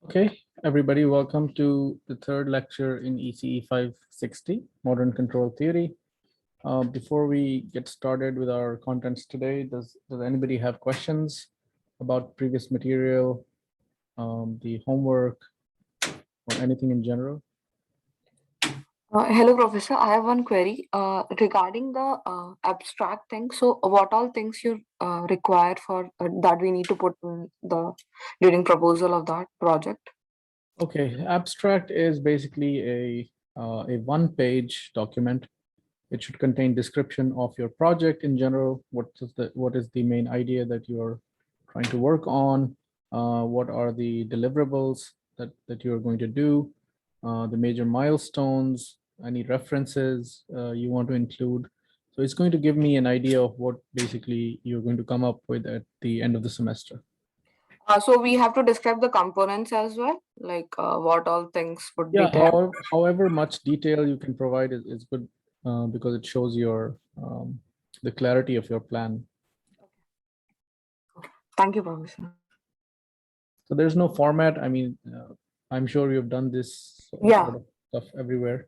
Okay, everybody, welcome to the third lecture in ECE 560, Modern Control Theory. Before we get started with our contents today, does anybody have questions about previous material, the homework, or anything in general? Hello, Professor. I have one query regarding the abstract thing. So, what all things you require for that we need to put in the during proposal of that project? Okay, abstract is basically a one-page document. It should contain description of your project in general. What is the main idea that you're trying to work on? What are the deliverables that you're going to do? The major milestones, any references you want to include. So it's going to give me an idea of what basically you're going to come up with at the end of the semester. So we have to describe the components as well, like what all things would be Yeah, there. however much detail you can provide is good because it shows your the clarity of your plan. Thank you, Professor. So there's no format. I mean, I'm sure you've done this Yeah. sort of stuff everywhere.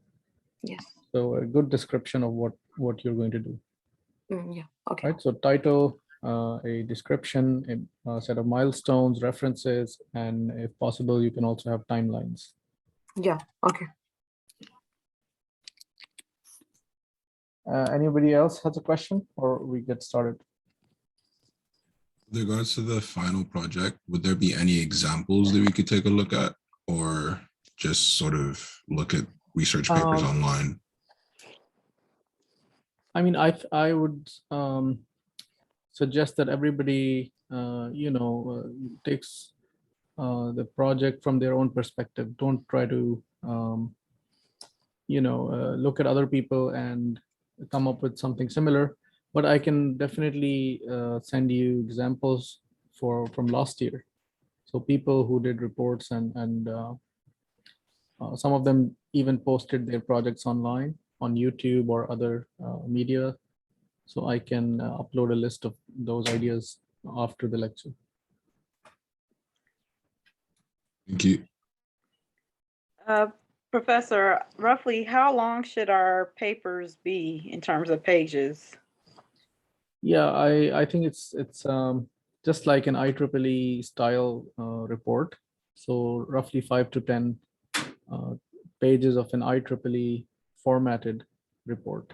Yes. So a good description of what you're going to do. Yeah. Okay. Right. So title, a description, a set of milestones, references, and if possible, you can also have timelines. Yeah. Okay. Anybody else has a question, or we get started? With regards to the final project, would there be any examples that we could take a look at, or just sort of look at research papers online? I mean, I would suggest that everybody, takes the project from their own perspective. Don't try to, look at other people and come up with something similar. But I can definitely send you examples from last year. So people who did reports and some of them even posted their projects online on YouTube or other media. So I can upload a list of those ideas after the lecture. Thank you. Professor, roughly how long should our papers be in terms of pages? Yeah, I think it's just like an IEEE style report. So roughly 5 to 10 pages of an IEEE formatted report.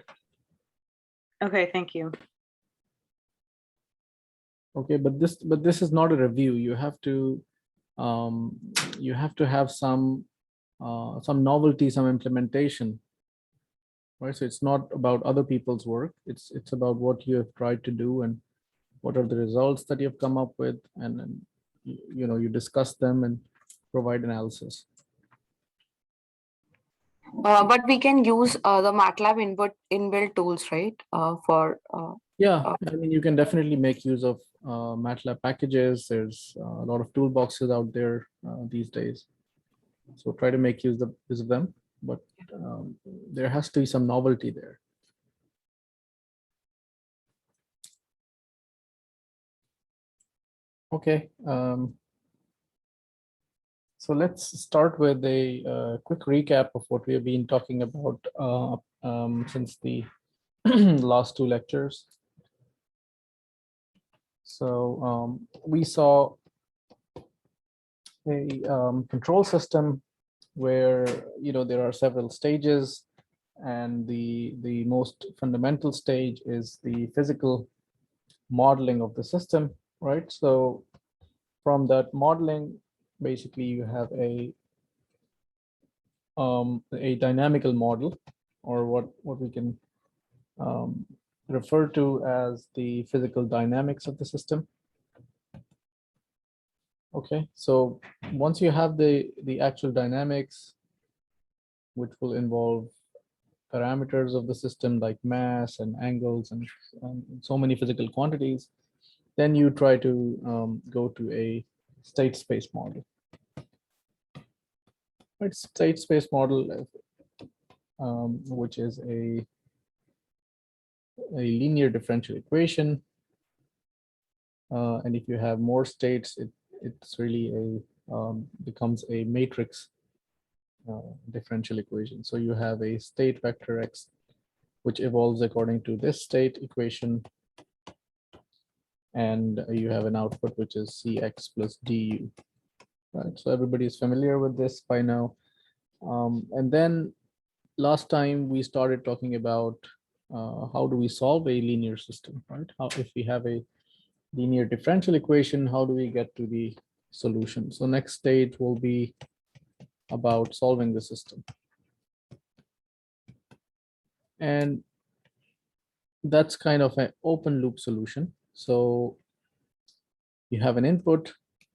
Okay, thank you. Okay, but this is not a review. You have to have some novelty, some implementation, right? So it's not about other people's work. It's about what you have tried to do and what are the results that you've come up with, and then you discuss them and provide analysis. But we can use the MATLAB inbuilt tools, right? Yeah, I mean, you can definitely make use of MATLAB packages. There's a lot of toolboxes out there these days. So try to make use of them, but there has to be some novelty there. Okay. So let's start with a quick recap of what we have been talking about since the last two lectures. So we saw a control system where there are several stages, and the most fundamental stage is the physical modeling of the system, right? So from that modeling, basically you have a dynamical model, or what we can refer to as the physical dynamics of the system. Okay, so once you have the actual dynamics, which will involve parameters of the system like mass and angles and so many physical quantities, then you try to go to a state space model. Right, state space model, which is a linear differential equation. And if you have more states, it's really becomes a matrix differential equation. So you have a state vector x, which evolves according to this state equation. And you have an output, which is Cx plus du. Right, so everybody is familiar with this by now. And then last time we started talking about how do we solve a linear system, right? How, if we have a linear differential equation, how do we get to the solution? So next stage will be about solving the system. And that's kind of an open loop solution. So you have an input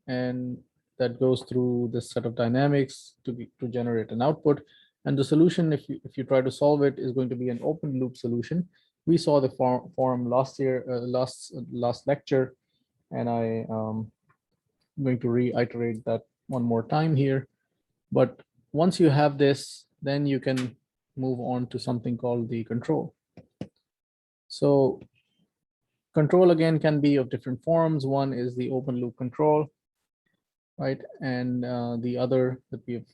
and that goes through this set of dynamics to generate an output. And the solution, if you try to solve it, is going to be an open loop solution. We saw the form last year, last lecture, and I'm going to reiterate that one more time here. But once you have this, then you can move on to something called the control. So control again can be of different forms. One is the open loop control, right? And the other that we've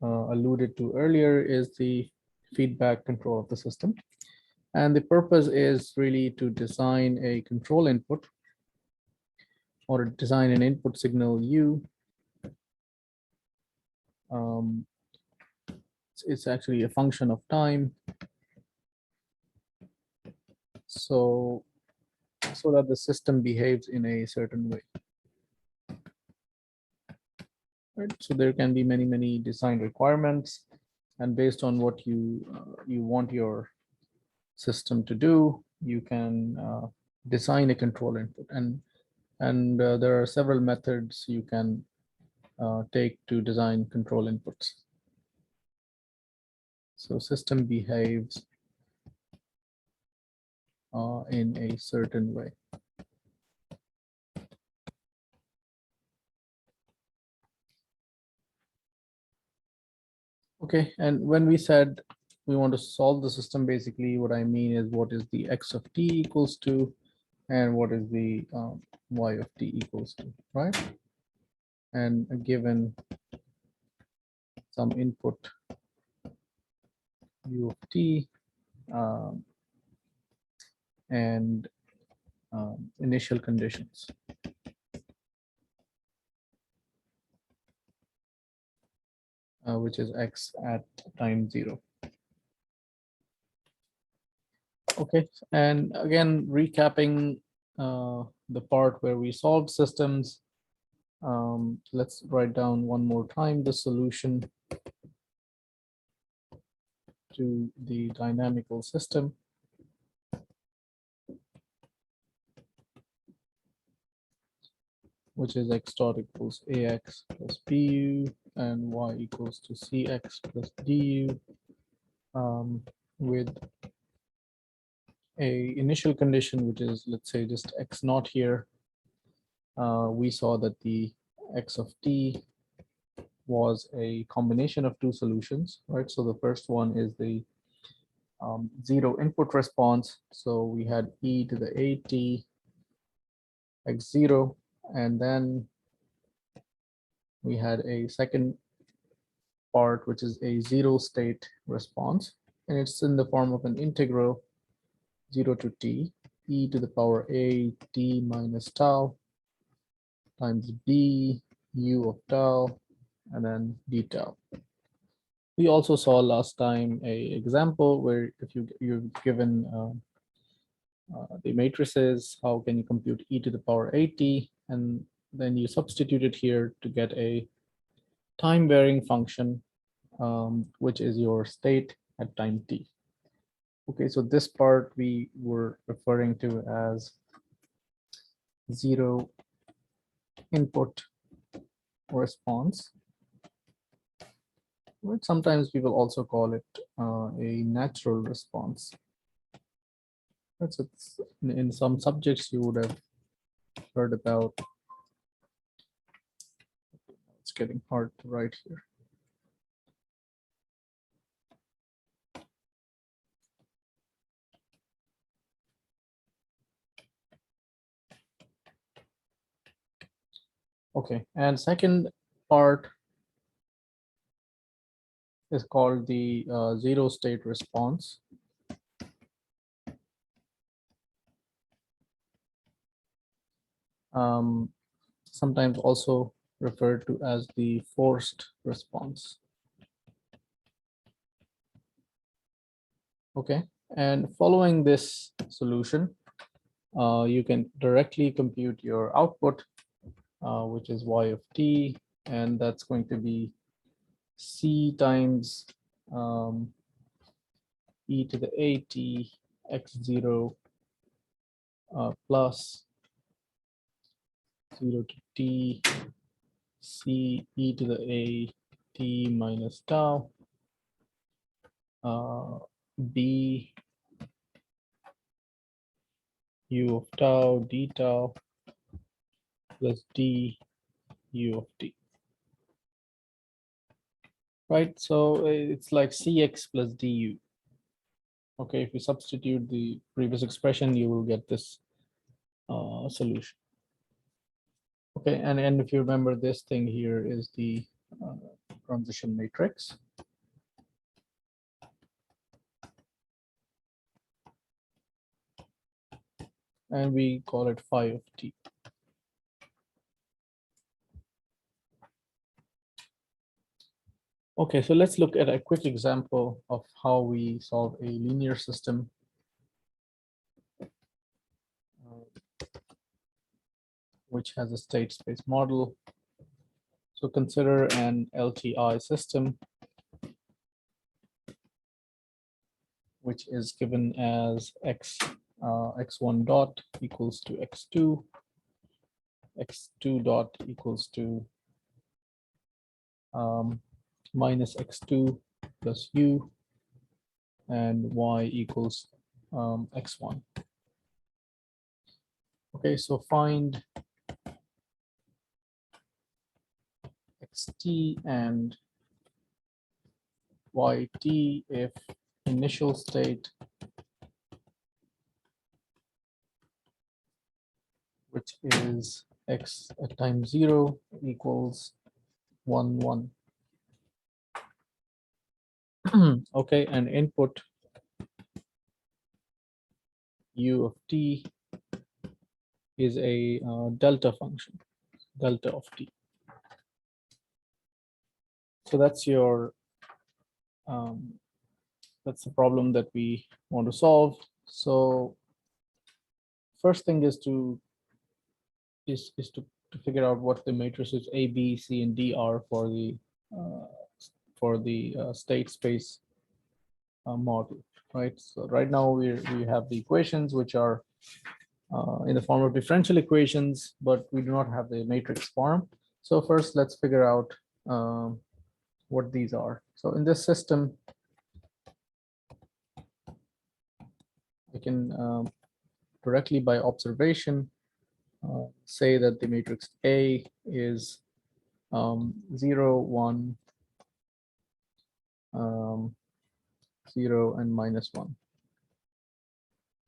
alluded to earlier is the feedback control of the system. And the purpose is really to design a control input or design an input signal U. It's actually a function of time. So that the system behaves in a certain way. Right? So there can be many design requirements, and based on what you want your system to do, you can design a control input, and there are several methods you can take to design control inputs. So system behaves in a certain way. Okay, and when we said we want to solve the system, basically what I mean is what is the x of t equals to, and what is the y of t equals to, right? And given some input u of t and initial conditions. Which is x at time 0. Okay, and again, recapping the part where we solved systems, let's write down one more time the solution to the dynamical system. Which is x dot equals ax plus bu and y equals to cx plus du with a initial condition, which is, let's say, just x naught here. We saw that the x of t was a combination of two solutions, right? So the first one is the zero input response. So we had e to the at x0, and then we had a second part, which is a zero state response, and it's in the form of an integral 0 to t e to the power a t minus tau times b u of tau and then d tau. We also saw last time a example where if you're given the matrices, how can you compute e to the power at, and then you substitute it here to get a time varying function, which is your state at time t. Okay, so this part we were referring to as zero input response. But sometimes people also call it a natural response. That's in some subjects you would have heard about. It's getting hard to write here. Okay, and second, part is called the zero state response. Sometimes also referred to as the forced response. Okay, and following this solution, you can directly compute your output, which is y of t, and that's going to be c times e to the at x0 plus 0 to t c e to the a t minus tau b u of tau d tau plus d u of t. Right, so it's like cx plus du. Okay, if you substitute the previous expression, you will get this solution. Okay, and if you remember, this thing here is the transition matrix. And we call it phi of t. Okay, so let's look at a quick example of how we solve a linear system. Which has a state space model. So consider an LTI system, which is given as x1 dot equals to x2, x2 dot equals to minus x2 plus u, and y equals x1. Okay, so find xt and yt if initial state, which is x at time 0 equals 1, 1. Okay, and input u of t is a delta function, delta of t. So that's your that's the problem that we want to solve. So first thing is to figure out what the matrices A, B, C, and D are for the state space model, right? So right now we have the equations which are in the form of differential equations, but we do not have the matrix form. So first, let's figure out what these are. So in this system, I can directly by observation say that the matrix A is 0, 1, 0, and minus 1.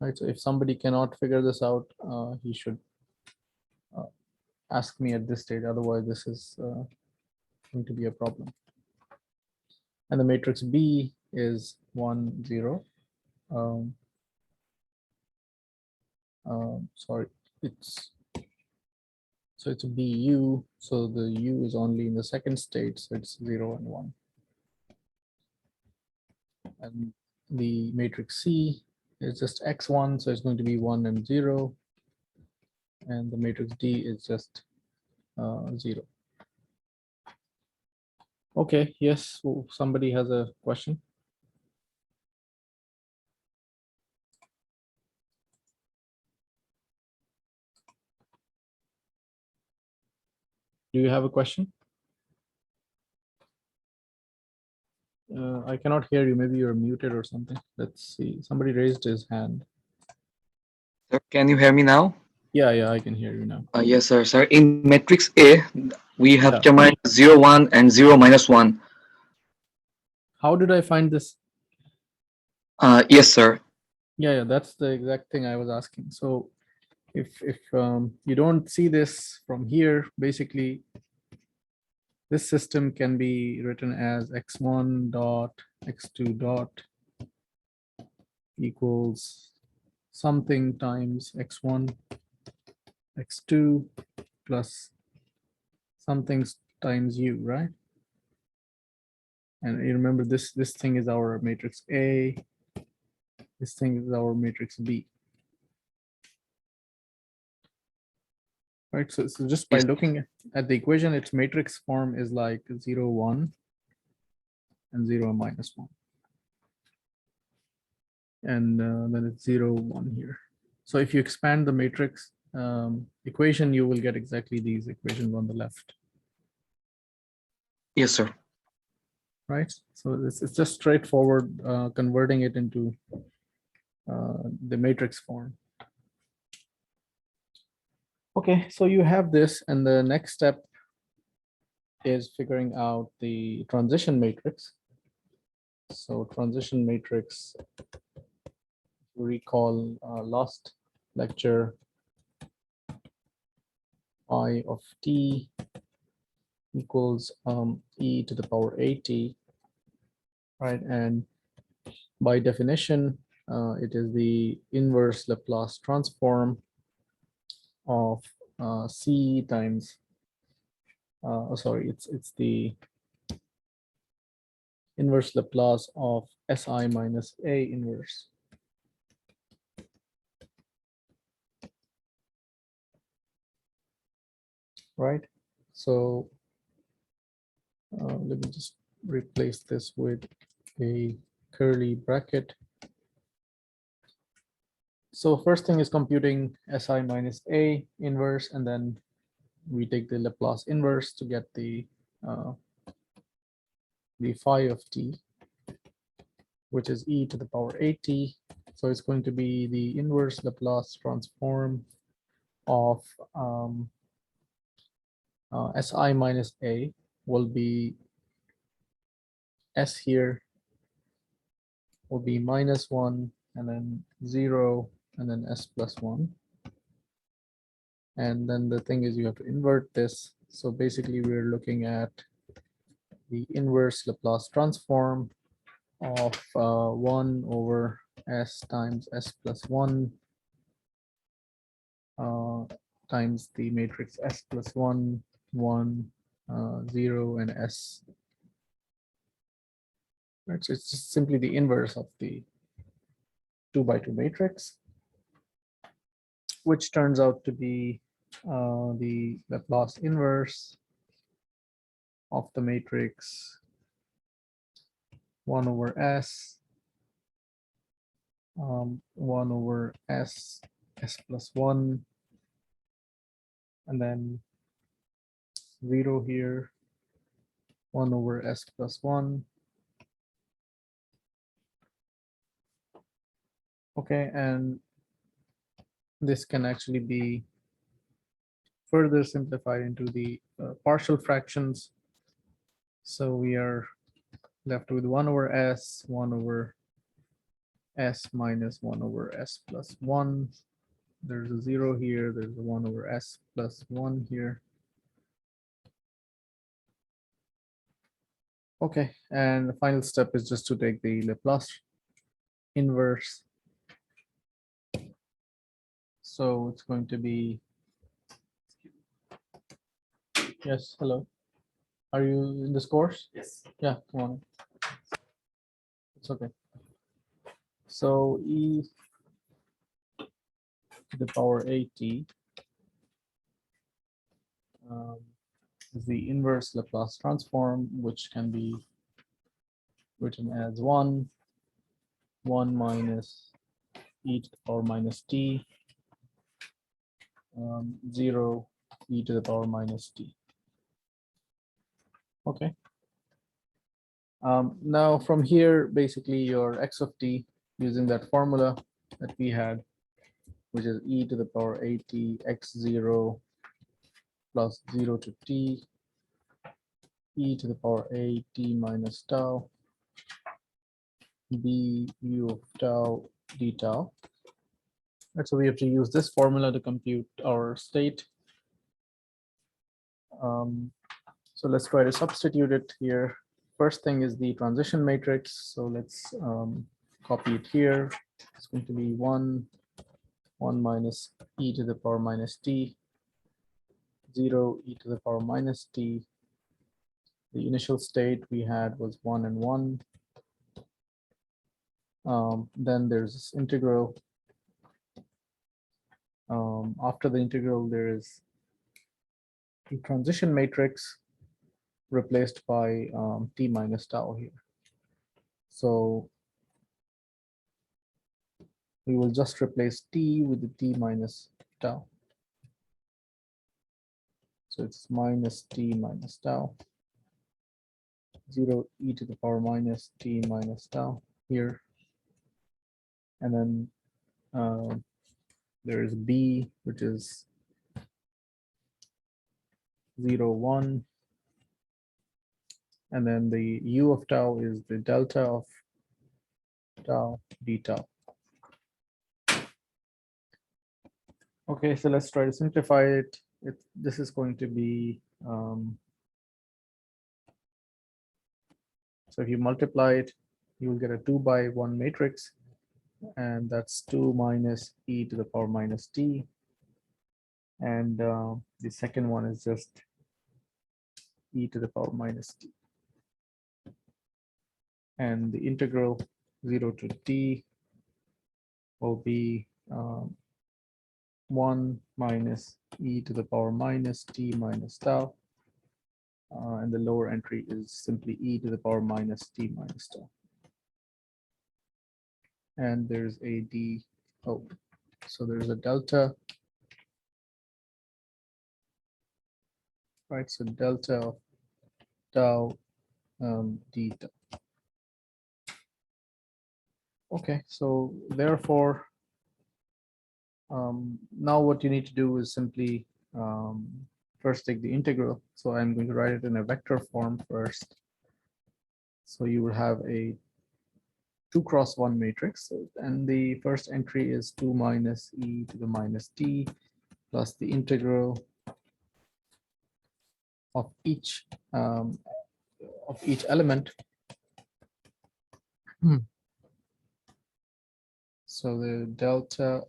Right, so if somebody cannot figure this out, he should ask me at this stage. Otherwise, this is going to be a problem. And the matrix B is 1, 0. Sorry, it's a BU. So the U is only in the second state, so it's 0 and 1. And the matrix C is just x1, so it's going to be 1 and 0. And the matrix D is just 0. Okay, yes, so somebody has a question. Do you have a question? I cannot hear you. Maybe you're muted or something. Let's see. Somebody raised his hand. Sir, can you hear me now? Yeah, I can hear you now. Yes, sir. Sir, in matrix A, we have Yeah. determined 0, 1 and 0, minus 1. How did I find this? Yes, sir. Yeah, that's the exact thing I was asking. So if you don't see this from here, basically, this system can be written as x1 dot x2 dot equals something times x1 x2 plus something times u, right? And you remember this thing is our matrix A, this thing is our matrix B. Right, so just by Yes. looking at the equation, its matrix form is like 0, 1, and 0, minus 1. And then it's 0, 1 here. So if you expand the matrix equation, you will get exactly these equations on the left, Yes, sir. right? So it's just straightforward converting it into the matrix form. Okay, so you have this, and the next step is figuring out the transition matrix. So transition matrix, recall last lecture, I of t equals e to the power at, right? And by definition, it is the inverse Laplace transform of c times, sorry, it's the inverse Laplace of si minus a inverse. Right? So let me just replace this with a curly bracket. So first thing is computing si minus a inverse, and then we take the Laplace inverse to get the phi of t, which is e to the power at. So it's going to be the inverse Laplace transform of si minus a will be s here will be -1, and then 0, and then s plus 1. And then the thing is you have to invert this. So basically we're looking at the inverse Laplace transform of 1 over s times s plus 1 times the matrix s plus 1, 1, 0, and s. Right, so it's just simply the inverse of the 2 by 2 matrix, which turns out to be the Laplace inverse of the matrix 1 over s, 1 over s, s plus 1, and then 0 here, 1 over s plus 1. Okay, and this can actually be further simplified into the partial fractions. So we are left with 1 over s, 1 over s minus 1 over s plus 1. There's a 0 here, there's a 1 over s plus 1 here. Okay, and the final step is just to take the Laplace inverse. So it's going to be, yes, hello. Are you in this course? Yes. Yeah, come on. It's okay. So e to the power at is the inverse Laplace transform, which can be written as 1 minus e to the power minus t, 0 e to the power minus t. Okay. Now from here, basically your x of t using that formula that we had, which is e to the power at x0 plus 0 to t, e to the power a t minus tau, b u of tau d tau. Right, so we have to use this formula to compute our state. So So let's try to substitute it here. First thing is the transition matrix. So let's copy it here. It's going to be 1 minus e to the power minus t, 0 e to the power minus t. The initial state we had was 1 and 1. Then there's this integral. After the integral, there is the transition matrix replaced by t minus tau here. So we will just replace t with the t minus tau. So it's minus t minus tau, 0 e to the power minus t minus tau here. And then there is b, which is 0, 1. And then the u of tau is the delta of tau d tau. Okay, so let's try to simplify it. This is going to be, so if you multiply it, you will get a 2 by 1 matrix, and that's 2 minus e to the power minus t. And the second one is just e to the power minus t. And the integral 0 to t will be 1 minus e to the power minus t minus tau. And the lower entry is simply e to the power minus t minus tau. And there's a d, oh, so there's a delta, right? So delta of tau d tau. Okay, so therefore, now what you need to do is simply first take the integral. So I'm going to write it in a vector form first. So you will have a 2 cross 1 matrix, and the first entry is 2 minus e to the minus t plus the integral of each element. So the delta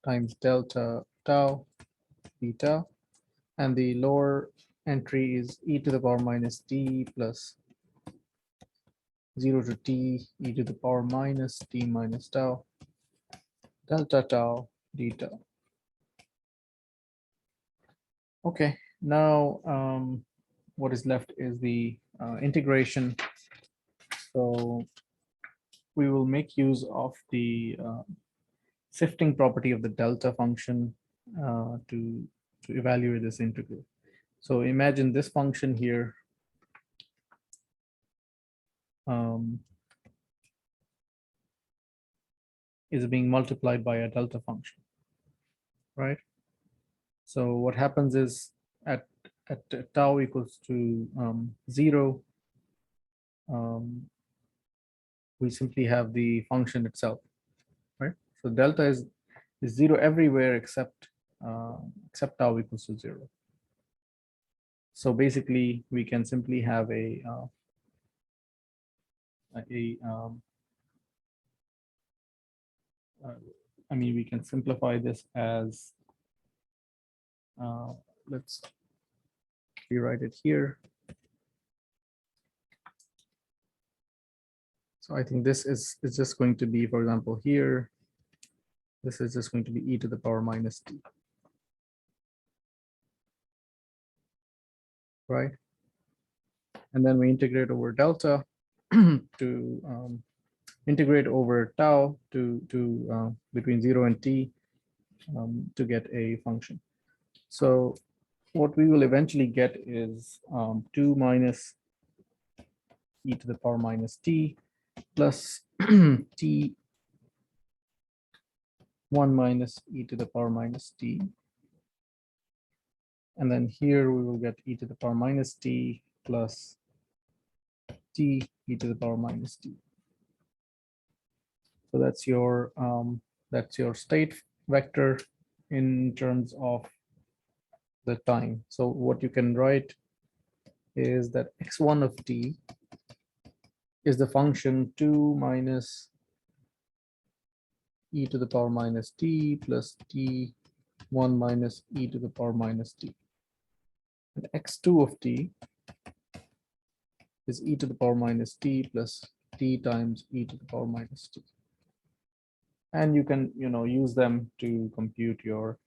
times delta tau beta, and the lower entry is e to the power minus t plus 0 to t e to the power minus t minus tau delta tau d tau. Okay, now what is left is the integration. So we will make use of the shifting property of the delta function to evaluate this integral. So imagine this function here is being multiplied by a delta function, right? So what happens is at tau equals to 0, we simply have the function itself, right? So delta is 0 everywhere except tau equals to 0. So basically, we can simply have I mean, we can simplify this as, let's rewrite it here. So I think this is just going to be, for example, here, this is just going to be e to the power minus t, right? And then we integrate over delta to integrate over tau to between 0 and t to get a function. So what we will eventually get is 2 minus e to the power minus t plus t 1 minus e to the power minus t. And then here we will get e to the power minus t plus t e to the power minus t. So that's your state vector in terms of the time. So what you can write is that x1 of t is the function 2 minus e to the power minus t plus t1 minus e to the power minus t. And x2 of t is e to the power minus t plus t times e to the power minus t. And you can, use them to compute your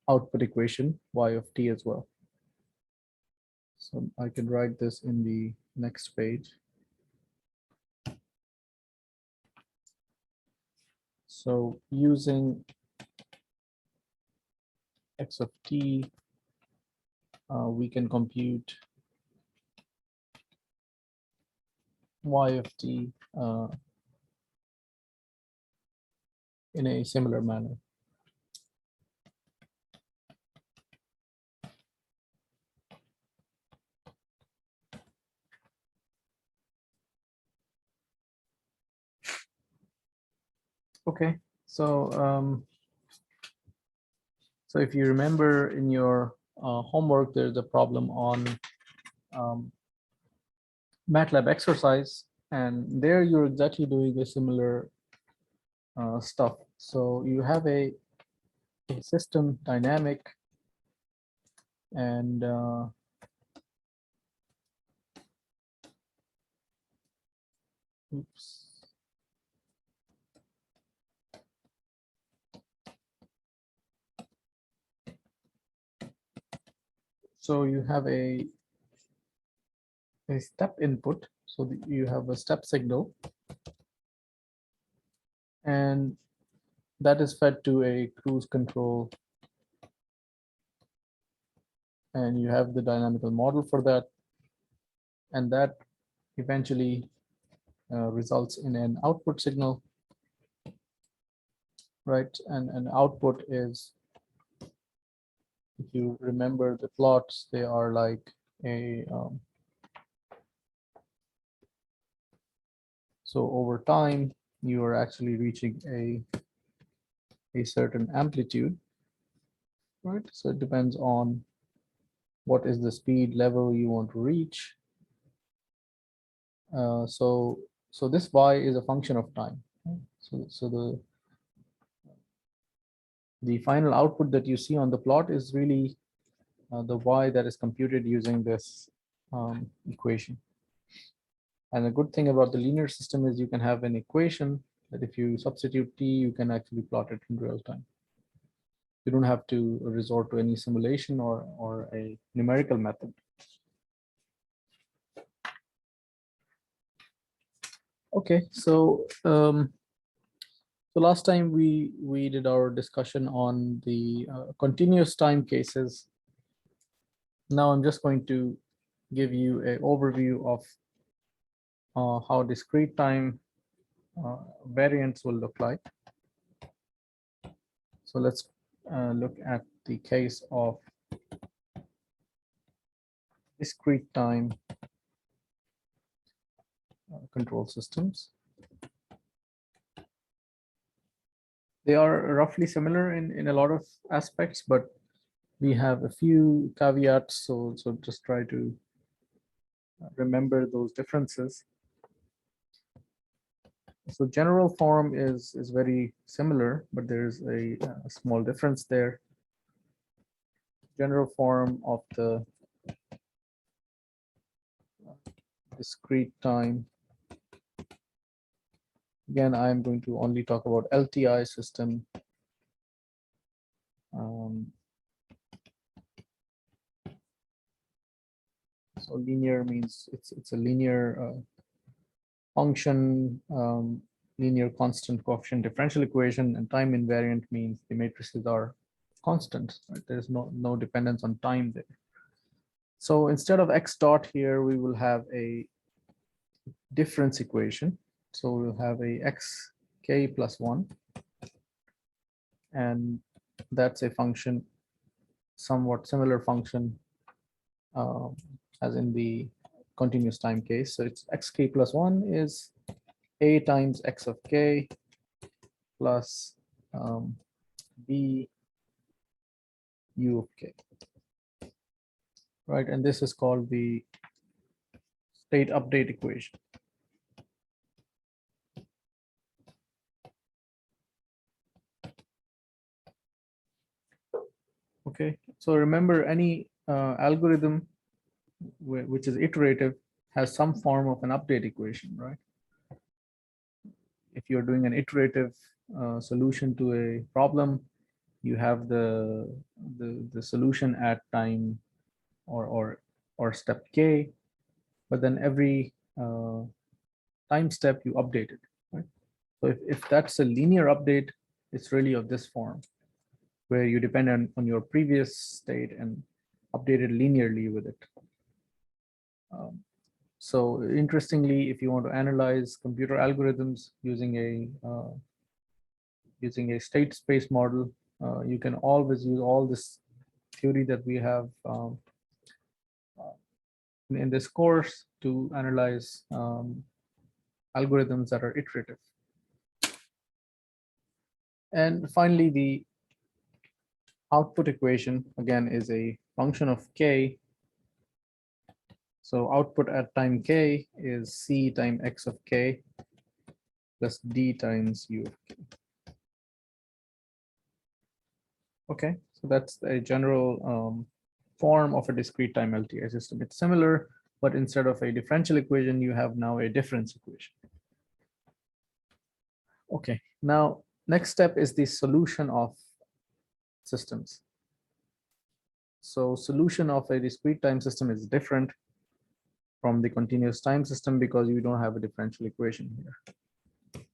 output equation y of t as well. So I can write this in the next page. So using x of t, we can compute y of t in a similar manner. Okay, so so if you remember in your homework, there's a problem on MATLAB exercise, and there you're exactly doing a similar stuff. So you have a system dynamic, and oops. So you have a step input. So you have a step signal, and that is fed to a cruise control, and you have the dynamical model for that, and that eventually results in an output signal, right? And output is, if you remember the plots, they are like a so over time you are actually reaching a certain amplitude, right? So it depends on what is the speed level you want to reach. So this y is a function of time. So the final output that you see on the plot is really the y that is computed using this equation. And the good thing about the linear system is you can have an equation that if you substitute t, you can actually plot it in real time. You don't have to resort to any simulation or a numerical method. Okay, so last time we did our discussion on the continuous time cases. Now I'm just going to give you an overview of how discrete time variants will look like. So let's look at the case of discrete time control systems. They are roughly similar in a lot of aspects, but we have a few caveats. So just try to remember those differences. So general form is very similar, but there's a small difference there. General form of the discrete time. Again, I'm going to only talk about LTI system. So linear means it's a linear function, linear constant coefficient differential equation, and time invariant means the matrices are constant. Right? There's no dependence on time there. So instead of x dot here, we will have a difference equation. So we'll have a xk plus 1, and that's a function, somewhat similar function as in the continuous time case. So it's xk plus 1 is a times x of k plus b u of k. Right, and this is called the state update equation. Okay, so remember, any algorithm which is iterative has some form of an update equation, right? If you're doing an iterative solution to a problem, you have the solution at time or step k, but then every time step you update it, right? So if that's a linear update, it's really of this form, where you depend on your previous state and update it linearly with it. So interestingly, if you want to analyze computer algorithms using a state space model, you can always use all this theory that we have in this course to analyze algorithms that are iterative. And finally, the output equation, again, is a function of k. So output at time k is c times x of k plus d times u of k. Okay, so that's a general form of a discrete time LTI system. It's similar, but instead of a differential equation, you have now a difference equation. Okay, now next step is the solution of systems. So solution of a discrete time system is different from the continuous time system because you don't have a differential equation here.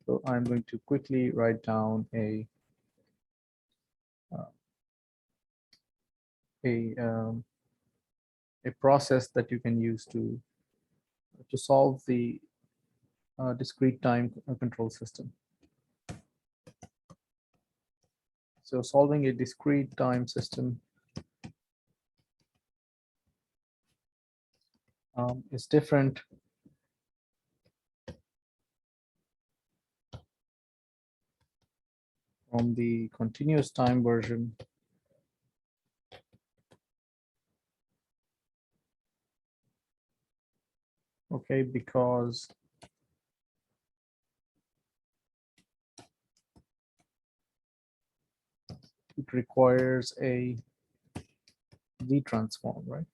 So I'm going to quickly write down a process that you can use to solve the discrete time control system. So solving a discrete time system is different from the continuous time version. Okay, because it requires a Z transform, right?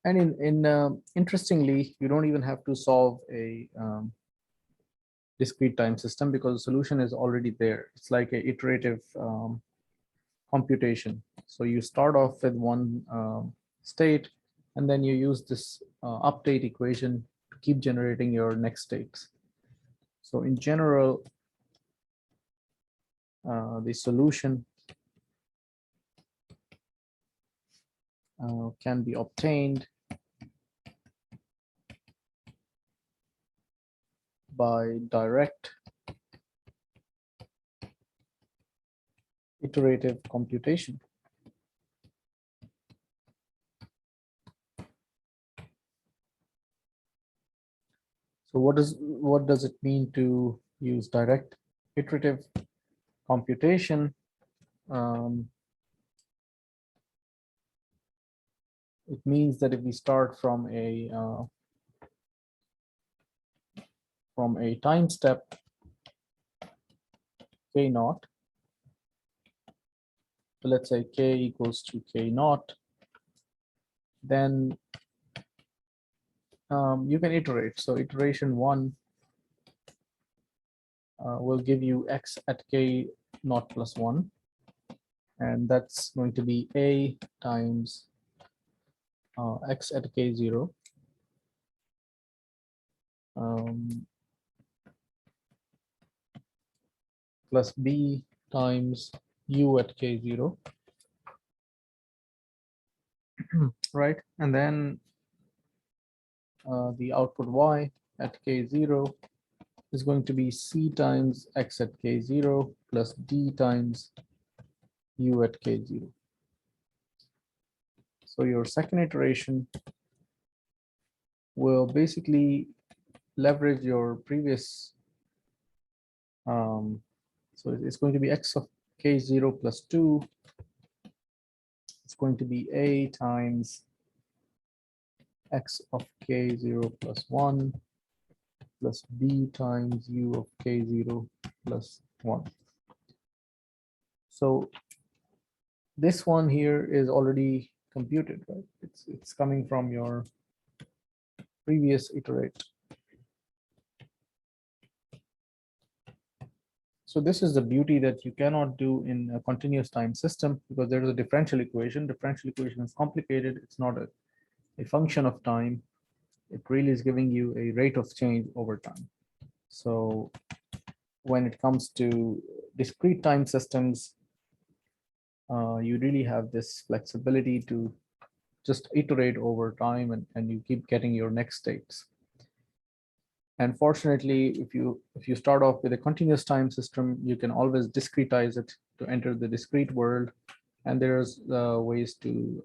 And interestingly, you don't even have to solve a discrete time system because the solution is already there. It's like an iterative computation. So you start off with one state, and then you use this update equation to keep generating your next states. So in general, the solution can be obtained by direct iterative computation. So what does it mean to use direct iterative computation? It means that if we start from a time step k naught, so let's say k equals to k naught, then you can iterate. So iteration 1 will give you x at k naught plus 1, and that's going to be a times x at k0 plus b times u at k0, right? And then the output y at k0 is going to be c times x at k0 plus d times u at k0. So your second iteration will basically leverage your previous So it's going to be x of k0 plus 2. It's going to be a times x of k0 plus 1 plus b times u of k0 plus 1. So this one here is already computed, right? It's coming from your previous iterate. So this is the beauty that you cannot do in a continuous time system, because there is a differential equation. Differential equation is complicated. It's not a function of time. It really is giving you a rate of change over time. So when it comes to discrete time systems, you really have this flexibility to just iterate over time, and you keep getting your next states. And fortunately, if you start off with a continuous time system, you can always discretize it to enter the discrete world. And there's ways to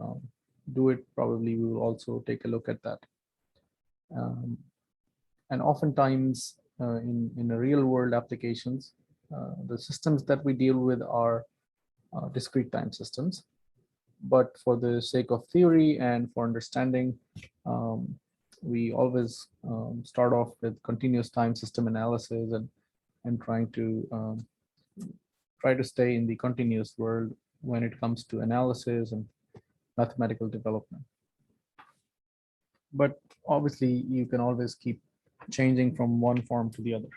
do it. Probably we will also take a look at that. And oftentimes in the real world applications, the systems that we deal with are discrete time systems. But for the sake of theory and for understanding, we always start off with continuous time system analysis and trying to try to stay in the continuous world when it comes to analysis and mathematical development. But obviously, you can always keep changing from one form to the other.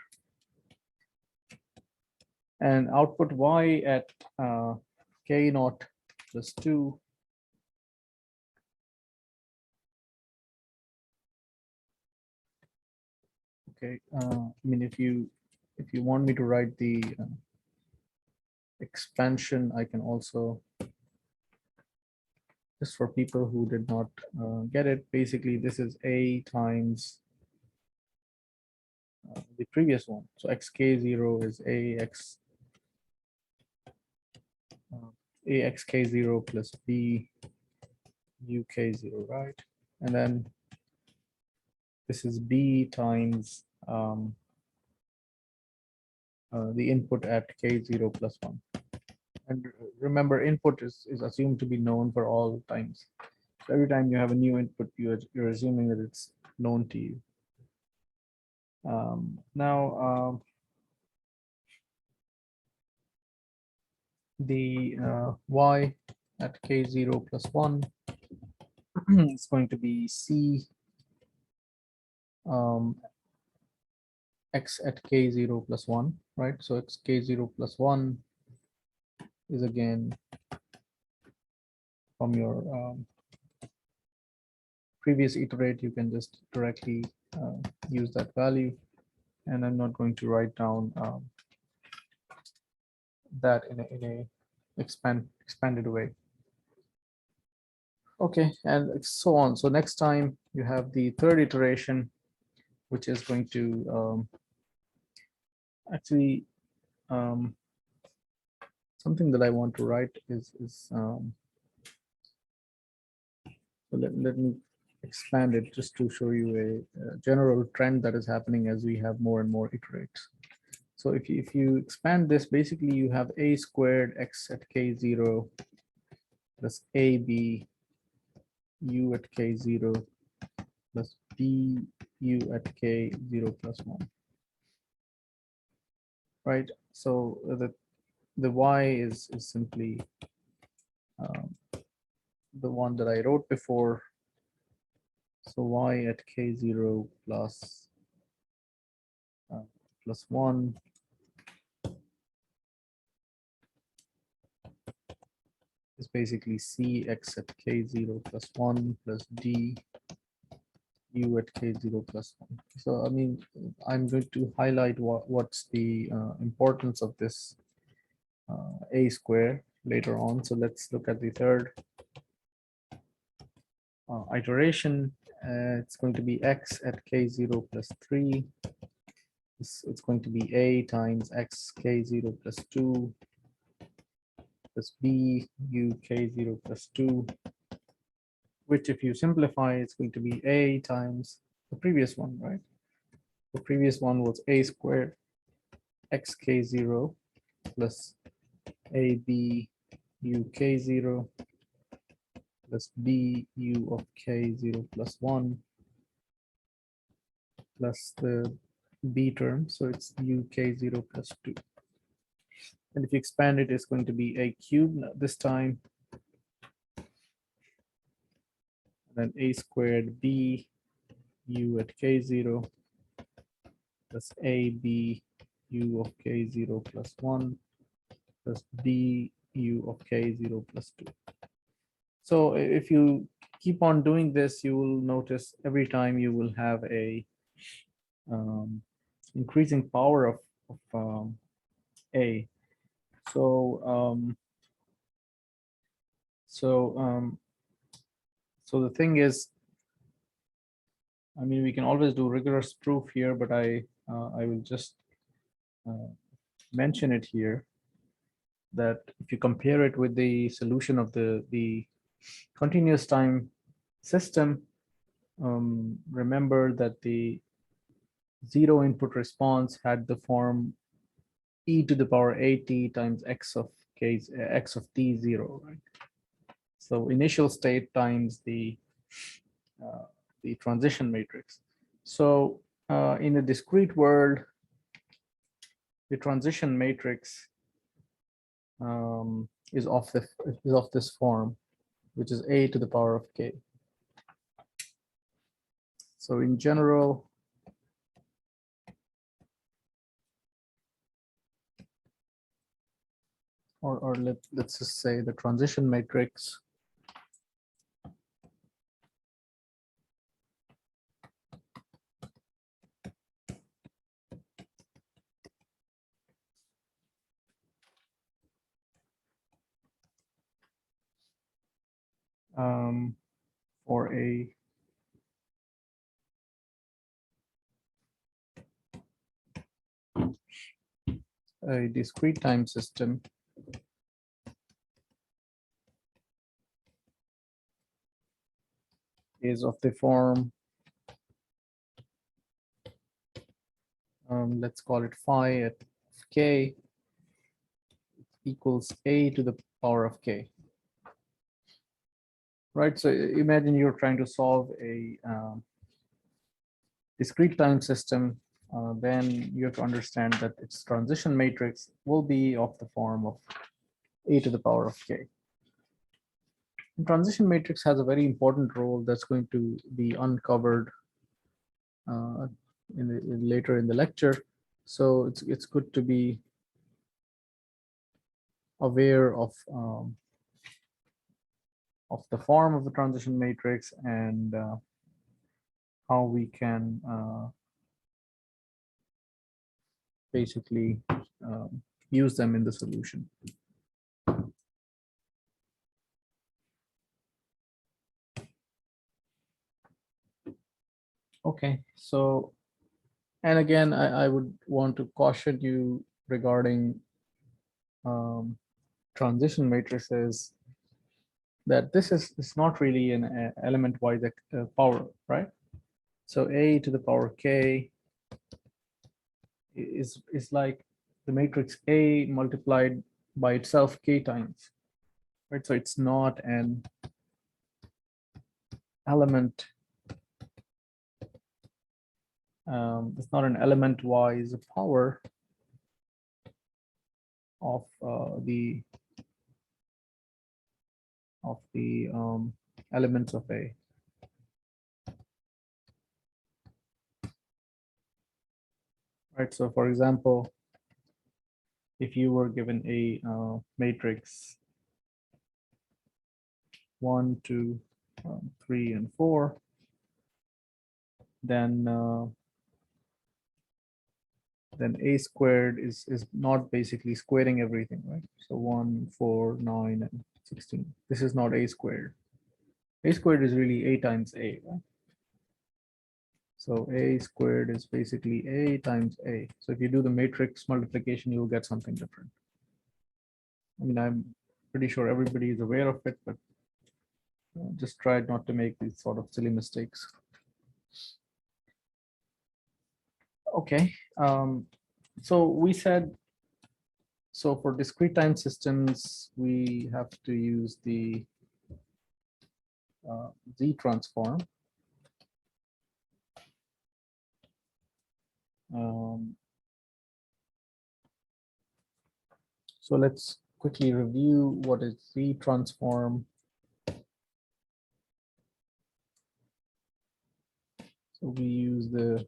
And output y at k naught plus 2 okay. I mean, if you want me to write the expansion, I can also, just for people who did not get it, basically this is a times the previous one. So xk0 is axk0 plus b uk0, right? And then this is b times the input at k0 plus 1. And remember, input is assumed to be known for all times. So every time you have a new input, you're assuming that it's known to you. Now, the y at k0 plus 1 is going to be c x at k0 plus 1, right? So x k0 plus 1 is again from your previous iterate. You can just directly use that value, and I'm not going to write down that in a expanded way. Okay, and so on. So next time you have the third iteration, which is going to actually something that I want to write is so let me expand it just to show you a general trend that is happening as we have more and more iterates. So if you expand this, basically you have a squared x at k0 plus ab u at k0 plus b u at k0 plus 1. Right. So the y is simply the one that I wrote before. So y at k0 plus 1 is basically c x at k0 plus 1 plus d u at k0 plus 1. So I mean, I'm going to highlight what's the importance of this a square later on. So let's look at the third iteration. It's going to be x at k0 plus 3. It's going to be a times x k0 plus 2 plus b u k0 plus 2, which if you simplify, it's going to be a times the previous one, right? The previous one was a squared xk0 plus ab u k0 plus b u of k0 plus 1 plus the b term, so it's u k0 plus 2. And if you expand it, it's going to be a cube this time, then a squared b u at k0 plus a b u of k0 plus 1 plus b u of k0 plus 2. So if you keep on doing this, you will notice every time you will have a increasing power of a. So the thing is, I mean, we can always do rigorous proof here, but I will just mention it here that if you compare it with the solution of the continuous time system, remember that the zero input response had the form e to the power at times x of k x of t 0, right? So initial state times the transition matrix. So in a discrete world, the transition matrix is of this form, which is a to the power of k. So in general, or let's just say the transition matrix for a discrete time system is of the form, let's call it phi at k equals a to the power of k. Right, so imagine you're trying to solve a discrete time system, then you have to understand that its transition matrix will be of the form of a to the power of k. And transition matrix has a very important role that's going to be uncovered later in the lecture. So it's good to be aware of the form of the transition matrix and how we can basically use them in the solution. Okay, so, and again, I would want to caution you regarding transition matrices that this is not really an element-wise power, right? So a to the power k is like the matrix A multiplied by itself k times, right? So it's not an element. It's not an element-wise power of the elements of A. Right. So, for example, if you were given a matrix 1, 2, 3, and 4, then A squared is not basically squaring everything, right? So 1, 4, 9, and 16. This is not A squared. A squared is really A times A, right? So A squared is basically A times A. So if you do the matrix multiplication, you'll get something different. I mean, I'm pretty sure everybody is aware of it, but just try not to make these sort of silly mistakes. Okay. So we said, so for discrete time systems, we have to use the Z transform. So let's quickly review what is Z transform. So we use the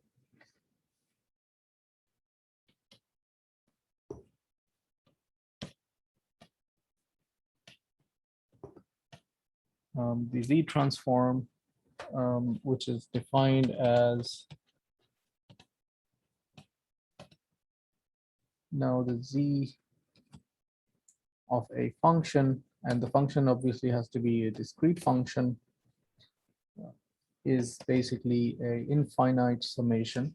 Z transform, which is defined as now the Z of a function, and the function obviously has to be a discrete function, is basically a infinite summation.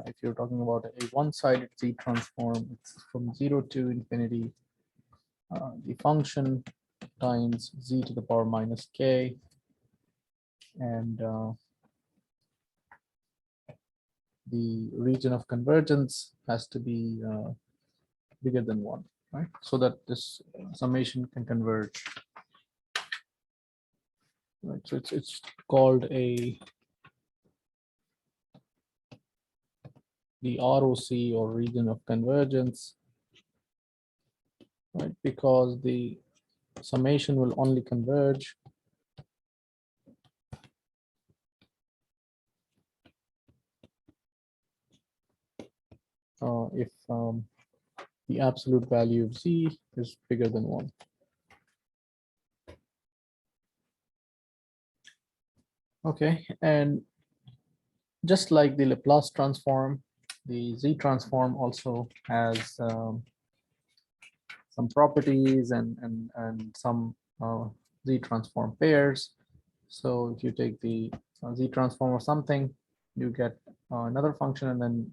If you're talking about a one-sided Z transform, it's from 0 to infinity. The function times Z to the power minus K, and the region of convergence has to be bigger than 1, right? So that this summation can converge. Right, so it's called the ROC, or region of convergence, right? Because the summation will only converge if the absolute value of Z is bigger than 1. Okay, and just like the Laplace transform, the Z transform also has some properties and some Z transform pairs. So if you take the Z transform of something, you get another function, and then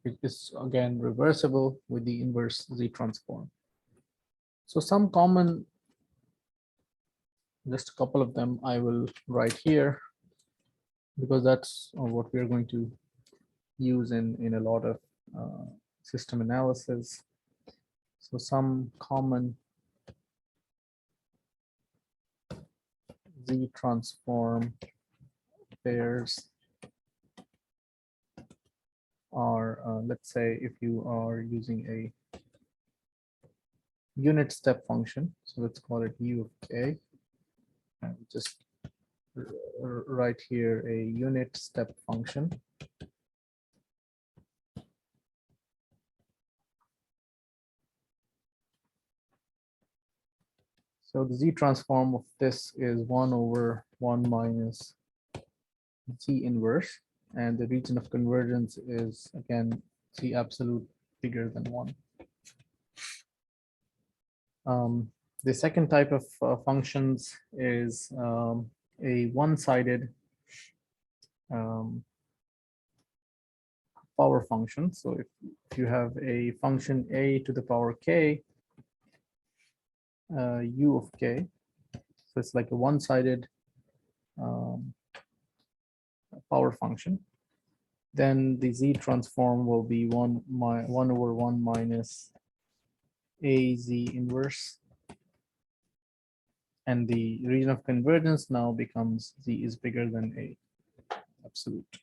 it is again reversible with the inverse Z transform. So some common, just a couple of them I will write here, because that's what we're going to use in a lot of system analysis. So some common Z transform pairs are, let's say, if you are using a unit step function, so let's call it U of K, and just write here a unit step function. So the Z transform of this is 1 over 1 minus Z inverse, and the region of convergence is again Z absolute bigger than 1. The second type of functions is a one-sided power function. So if you have a function a to the power k, u of k, so it's like a one-sided power function, then the Z transform will be 1 over 1 minus a Z inverse, and the region of convergence now becomes Z is bigger than a absolute.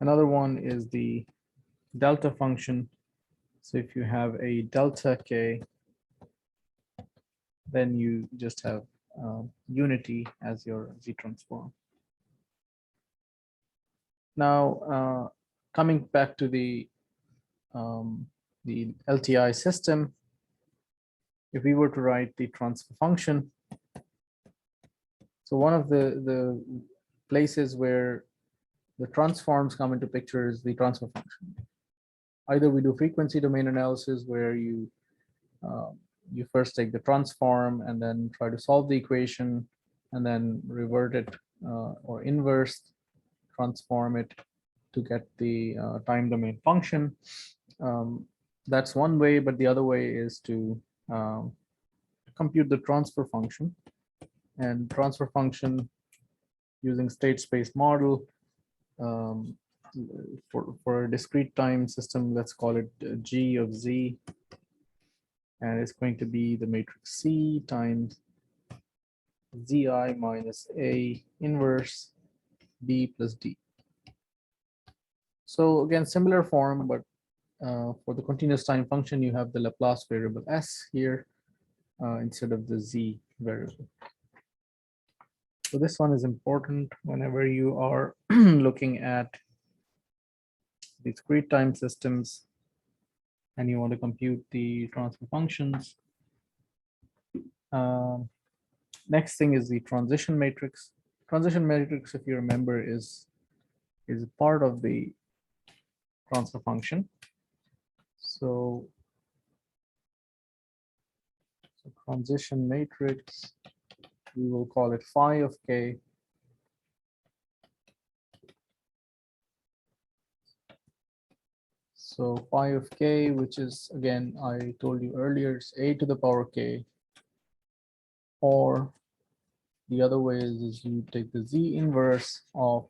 Another one is the delta function. So if you have a delta k, then you just have unity as your Z transform. Now, coming back to the LTI system, if we were to write the transfer function, so one of the places where the transforms come into picture is the transfer function. Either we do frequency domain analysis, where you first take the transform and then try to solve the equation, and then revert it or inverse transform it to get the time domain function. That's one way, but the other way is to compute the transfer function. And transfer function using state space model for a discrete time system, let's call it G of Z. And it's going to be the matrix C times Zi minus A inverse B plus D. So again, similar form, but for the continuous time function, you have the Laplace variable S here instead of the Z variable. So this one is important whenever you are looking at discrete time systems and you want to compute the transfer functions. Next thing is the transition matrix. Transition matrix, if you remember, is part of the transfer function. So transition matrix, we will call it phi of k. So phi of k, which is, again, I told you earlier, it's a to the power k. Or the other way is you take the z inverse of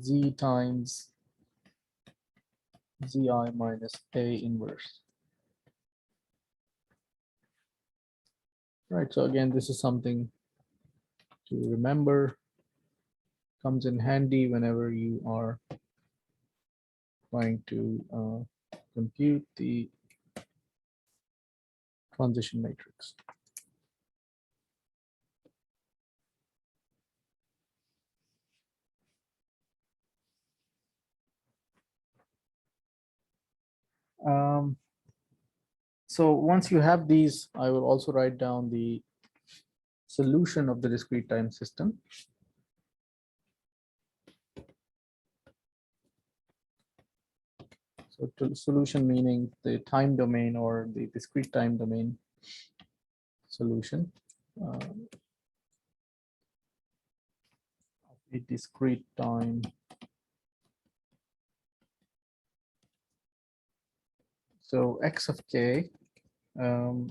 z times zi minus a inverse. Right, so again, this is something to remember. Comes in handy whenever you are trying to compute the transition matrix. So once you have these, I will also write down the solution of the discrete time system. So solution meaning the time domain or the discrete time domain solution. A discrete time. So x of k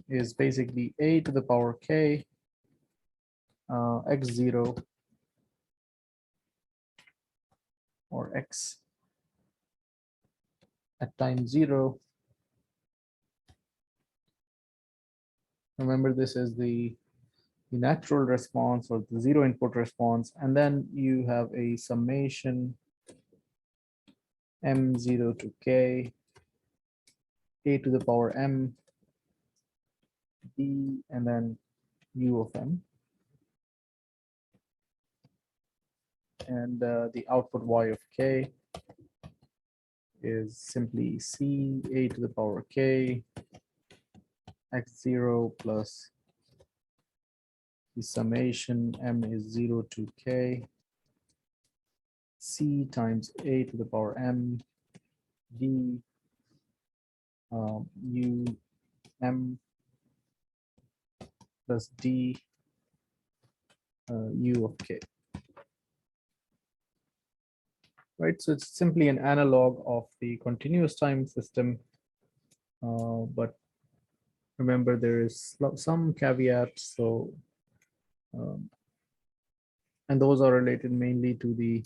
is basically a to the power k x0 or x at time 0. Remember, this is the natural response or the zero input response, and then you have a summation m0 to k a to the power m d and then u of m, and the output y of k is simply c a to the power k x0 plus the summation m is 0 to k c times a to the power m d u m plus d u of k. Right, so it's simply an analog of the continuous time system, but remember there is some caveats. So, and those are related mainly to the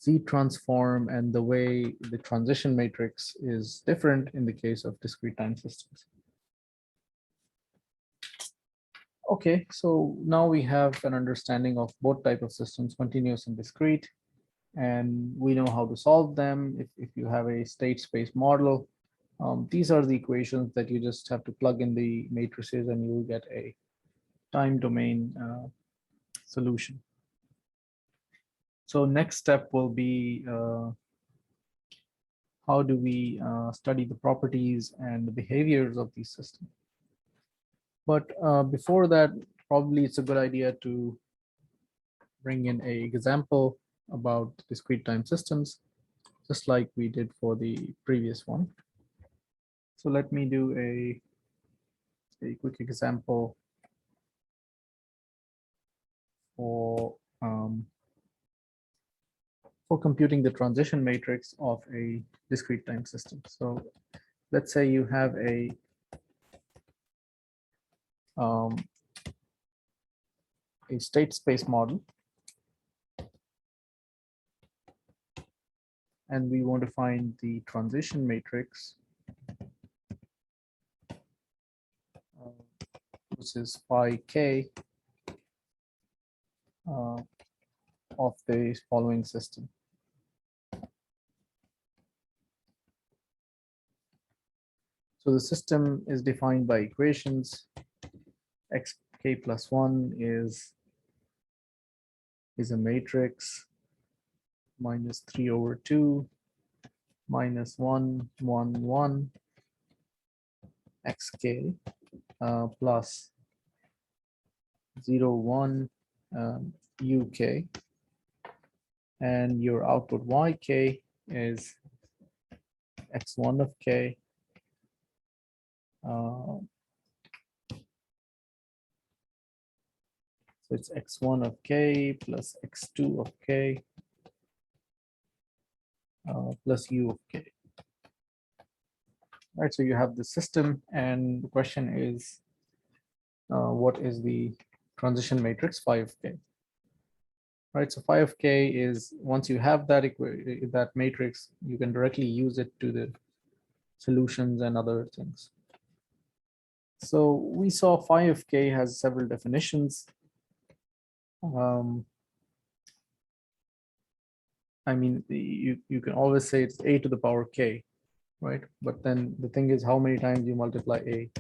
Z transform and the way the transition matrix is different in the case of discrete time systems. Okay, so now we have an understanding of both type of systems, continuous and discrete, and we know how to solve them. If you have a state space model, these are the equations that you just have to plug in the matrices and you'll get a time domain solution. So next step will be how do we study the properties and the behaviors of these systems. But before that, probably it's a good idea to bring in an example about discrete time systems, just like we did for the previous one. So let me do a quick example for computing the transition matrix of a discrete time system. So let's say you have a state space model, and we want to find the transition matrix, which is phi k of the following system. So the system is defined by equations. Xk plus 1 is a matrix minus 3/2 minus 1, 1, 1 xk plus 0, 1 uk, and your output yk is x1 of k so it's x1 of k plus x2 of k plus u of k. Right, so you have the system, and the question is, what is the transition matrix phi of k? Right, so phi of k is, once you have that matrix, you can directly use it to the solutions and other things. So we saw phi of k has several definitions. I mean, you can always say it's a to the power k, right? But then the thing is, how many times you multiply a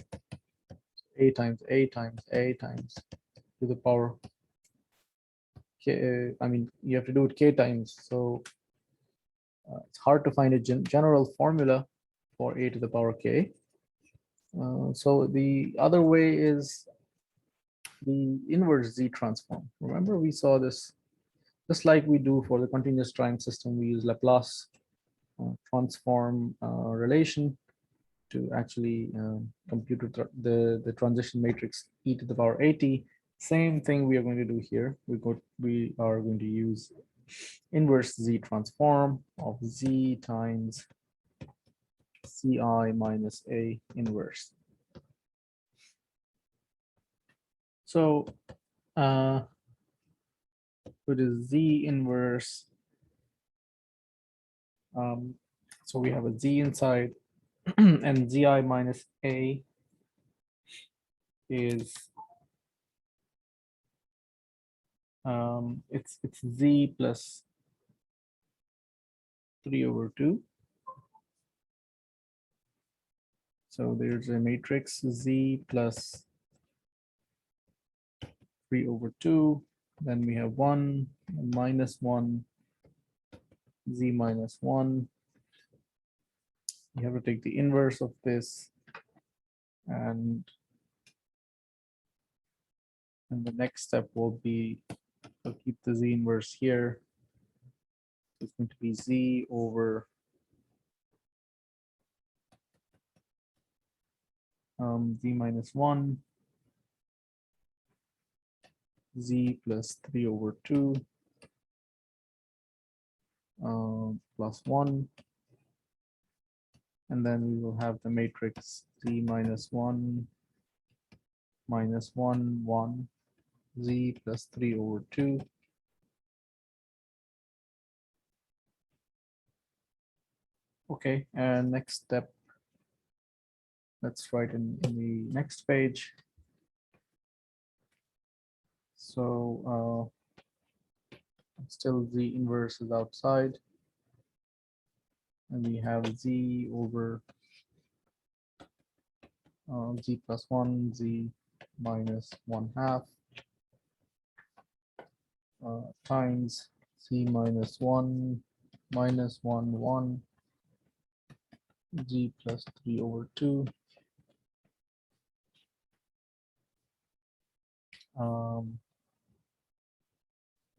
times a times a times to the power k. I mean, you have to do it k times. So it's hard to find a general formula for a to the power k. So the other way is the inverse Z transform. Remember, we saw this just like we do for the continuous time system. We use Laplace transform relation to actually compute the transition matrix e to the power at. Same thing we are going to do here. We are going to use inverse Z transform of Z times Ci minus A inverse. So it is Z inverse. So we have a Z inside and Zi minus A is it's Z plus 3/2. So there's a matrix Z plus 3/2. Then we have 1, minus 1, Z minus 1. You have to take the inverse of this, and the next step will be to keep the Z inverse here. It's going to be Z over Z minus 1, Z plus 3/2 plus 1, and then we will have the matrix Z minus 1, minus 1, 1, Z plus 3/2. Okay, and next step, let's write in the next page. So still Z inverse is outside, and we have Z over Z plus 1, Z minus 1/2 times Z minus 1, minus 1, 1, Z plus 3/2.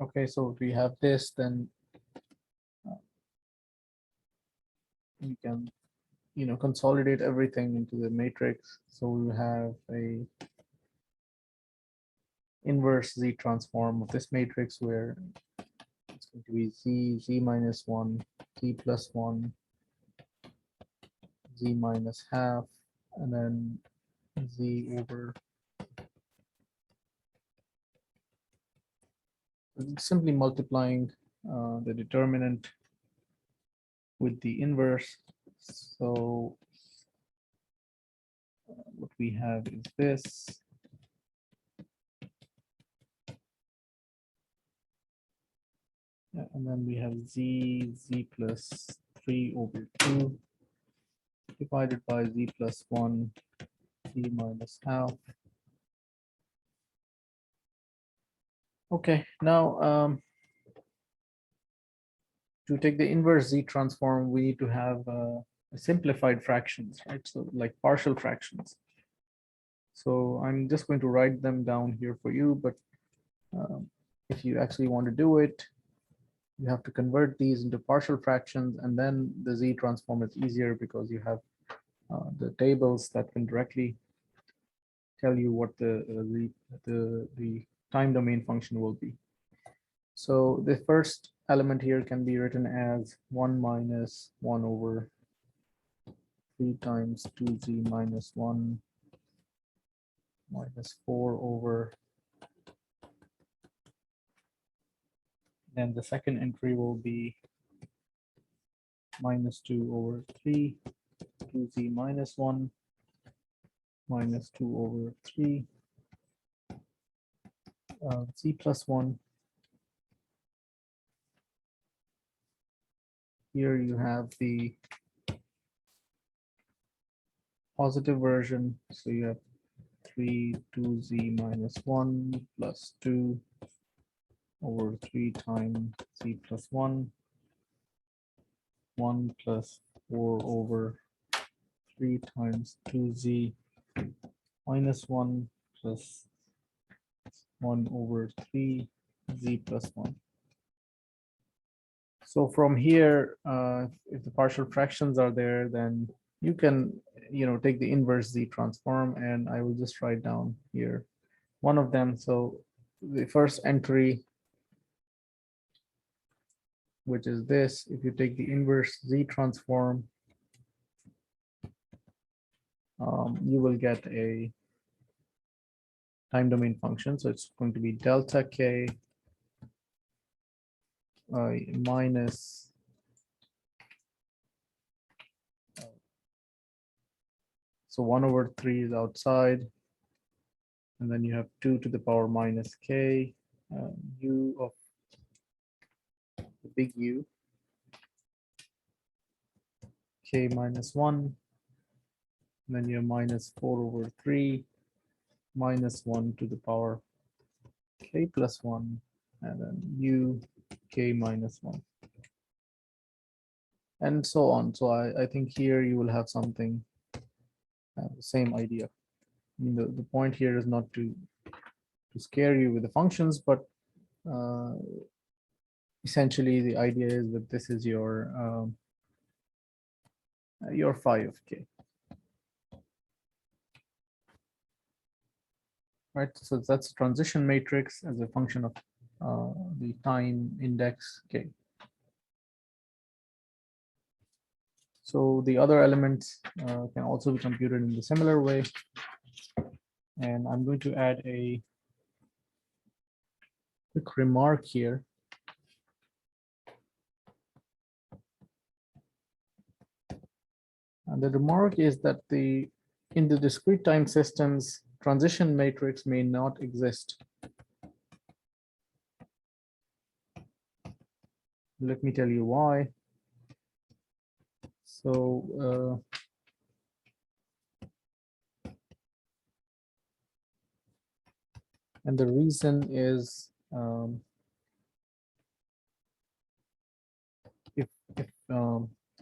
Okay, so if we have this, then we can, consolidate everything into the matrix. So we have a inverse Z transform of this matrix where it's going to be Z minus 1, Z plus 1, Z minus half, and then Z over simply multiplying the determinant with the inverse. So what we have is this. Yeah, and then we have z plus 3 over 2 divided by z plus 1, z minus half. Okay, now to take the inverse z transform, we need to have simplified fractions, right? So like partial fractions. So I'm just going to write them down here for you, but if you actually want to do it, you have to convert these into partial fractions, and then the z transform is easier because you have the tables that can directly tell you what the time domain function will be. So the first element here can be written as 1 minus 1 over 3 times 2z minus 1 minus 4 over. Then the second entry will be minus 2 over 3, 2z minus 1 minus 2 over 3, z plus 1. Here you have the positive version. So you have 3, 2z minus 1 plus 2 over 3 times z plus 1, 1 plus 4 over 3 times 2z minus 1 plus 1 over 3 z plus 1. So from here, if the partial fractions are there, then you can, take the inverse z transform, and I will just write down here one of them. So the first entry, which is this, if you take the inverse z transform, you will get a time domain function. So it's going to be delta k minus so 1 over 3 is outside, and then you have 2 to the power minus k u of the big U, k minus 1, and then you have minus 4 over 3 minus 1 to the power k plus 1, and then u k minus 1, and so on. So I think here you will have something, the same idea. I mean, the point here is not to scare you with the functions, but essentially the idea is that this is your phi of k. Right, so that's a transition matrix as a function of the time index k. So the other elements can also be computed in the similar way, and I'm going to add a quick remark here. And the remark is that in the discrete time systems, transition matrix may not exist. Let me tell you why. So and the reason is if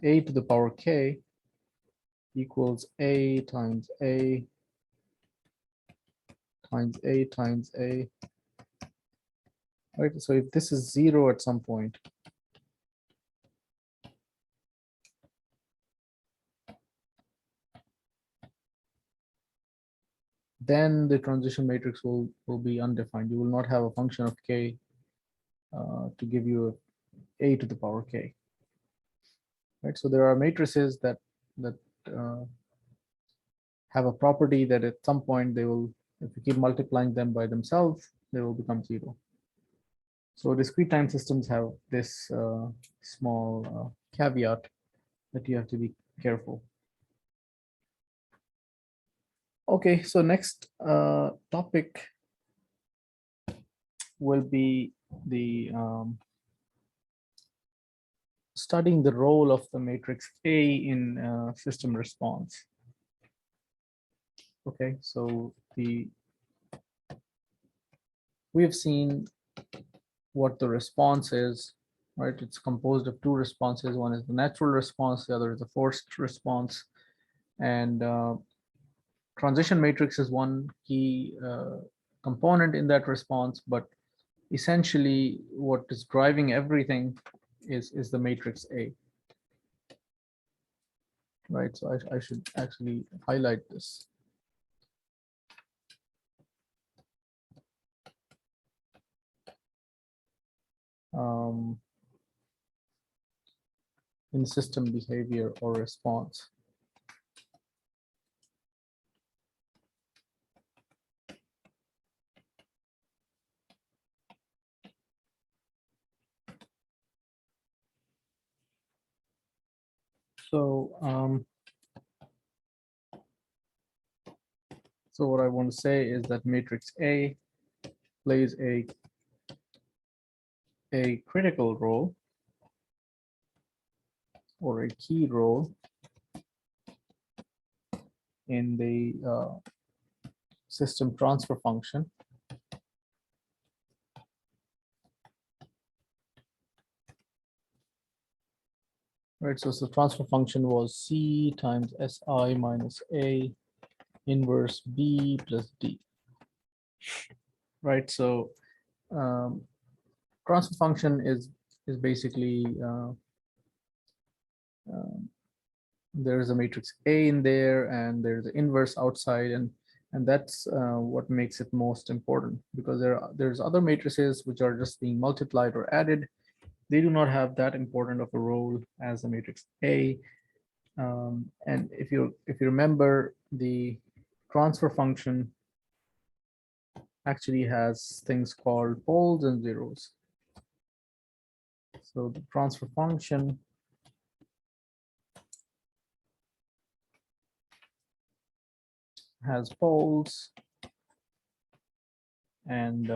a to the power k equals a times a times a times a, right? So if this is 0 at some point, then the transition matrix will be undefined. You will not have a function of k to give you a to the power k. Right. So there are matrices that have a property that at some point they will, if you keep multiplying them by themselves, they will become 0. So discrete time systems have this small caveat that you have to be careful. Okay, so next topic will be the studying the role of the matrix A in system response. Okay, so we have seen what the response is, right? It's composed of two responses. One is the natural response, the other is the forced response. And transition matrix is one key component in that response, but essentially what is driving everything is the matrix A. Right, so I should actually highlight this. In system behavior or response. So what I want to say is that matrix A plays a critical role or a key role in the system transfer function. Right, so the transfer function was C times Si minus A inverse B plus D. Right, so transfer function is basically there's a matrix A in there and there's the inverse outside, and that's what makes it most important, because there's other matrices which are just being multiplied or added. They do not have that important of a role as the matrix A. And if you remember, the transfer function actually has things called poles and zeros. So the transfer function has poles and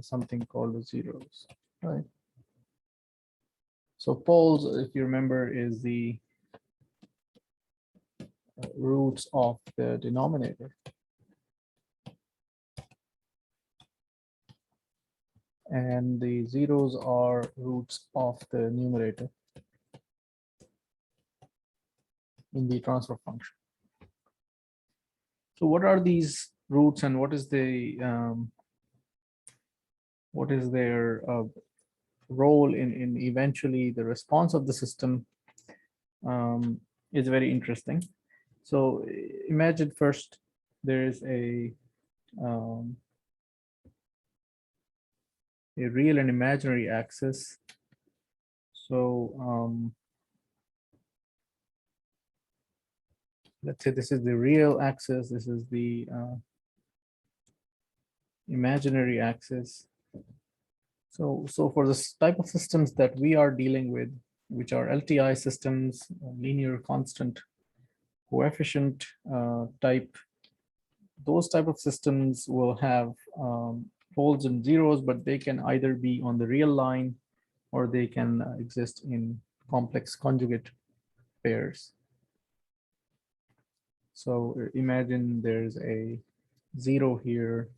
something called the zeros, right? So poles, if you remember, is the roots of the denominator. And the zeros are roots of the numerator in the transfer function. So what are these roots and what is their role in eventually the response of the system is very interesting. So imagine first there is a real and imaginary axis. So let's say this is the real axis, this is the imaginary axis. So for this type of systems that we are dealing with, which are LTI systems, linear constant coefficient type, those type of systems will have poles and zeros, but they can either be on the real line or they can exist in complex conjugate pairs. So imagine there's a zero here,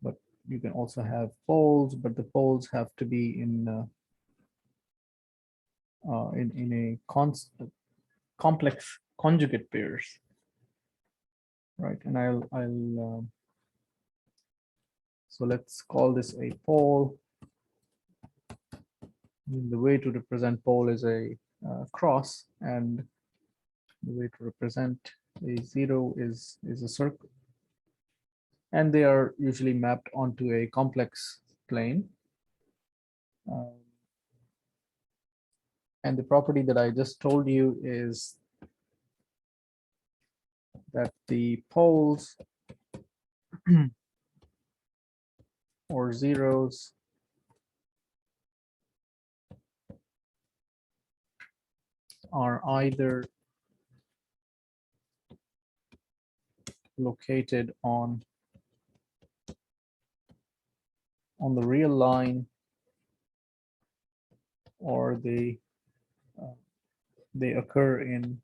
but you can also have poles, but the poles have to be in a complex conjugate pairs, right? And I'll so let's call this a pole. The way to represent pole is a cross, and the way to represent a zero is a circle. And they are usually mapped onto a complex plane. And the property that I just told you is that the poles or zeros are either located on the real line, or they occur in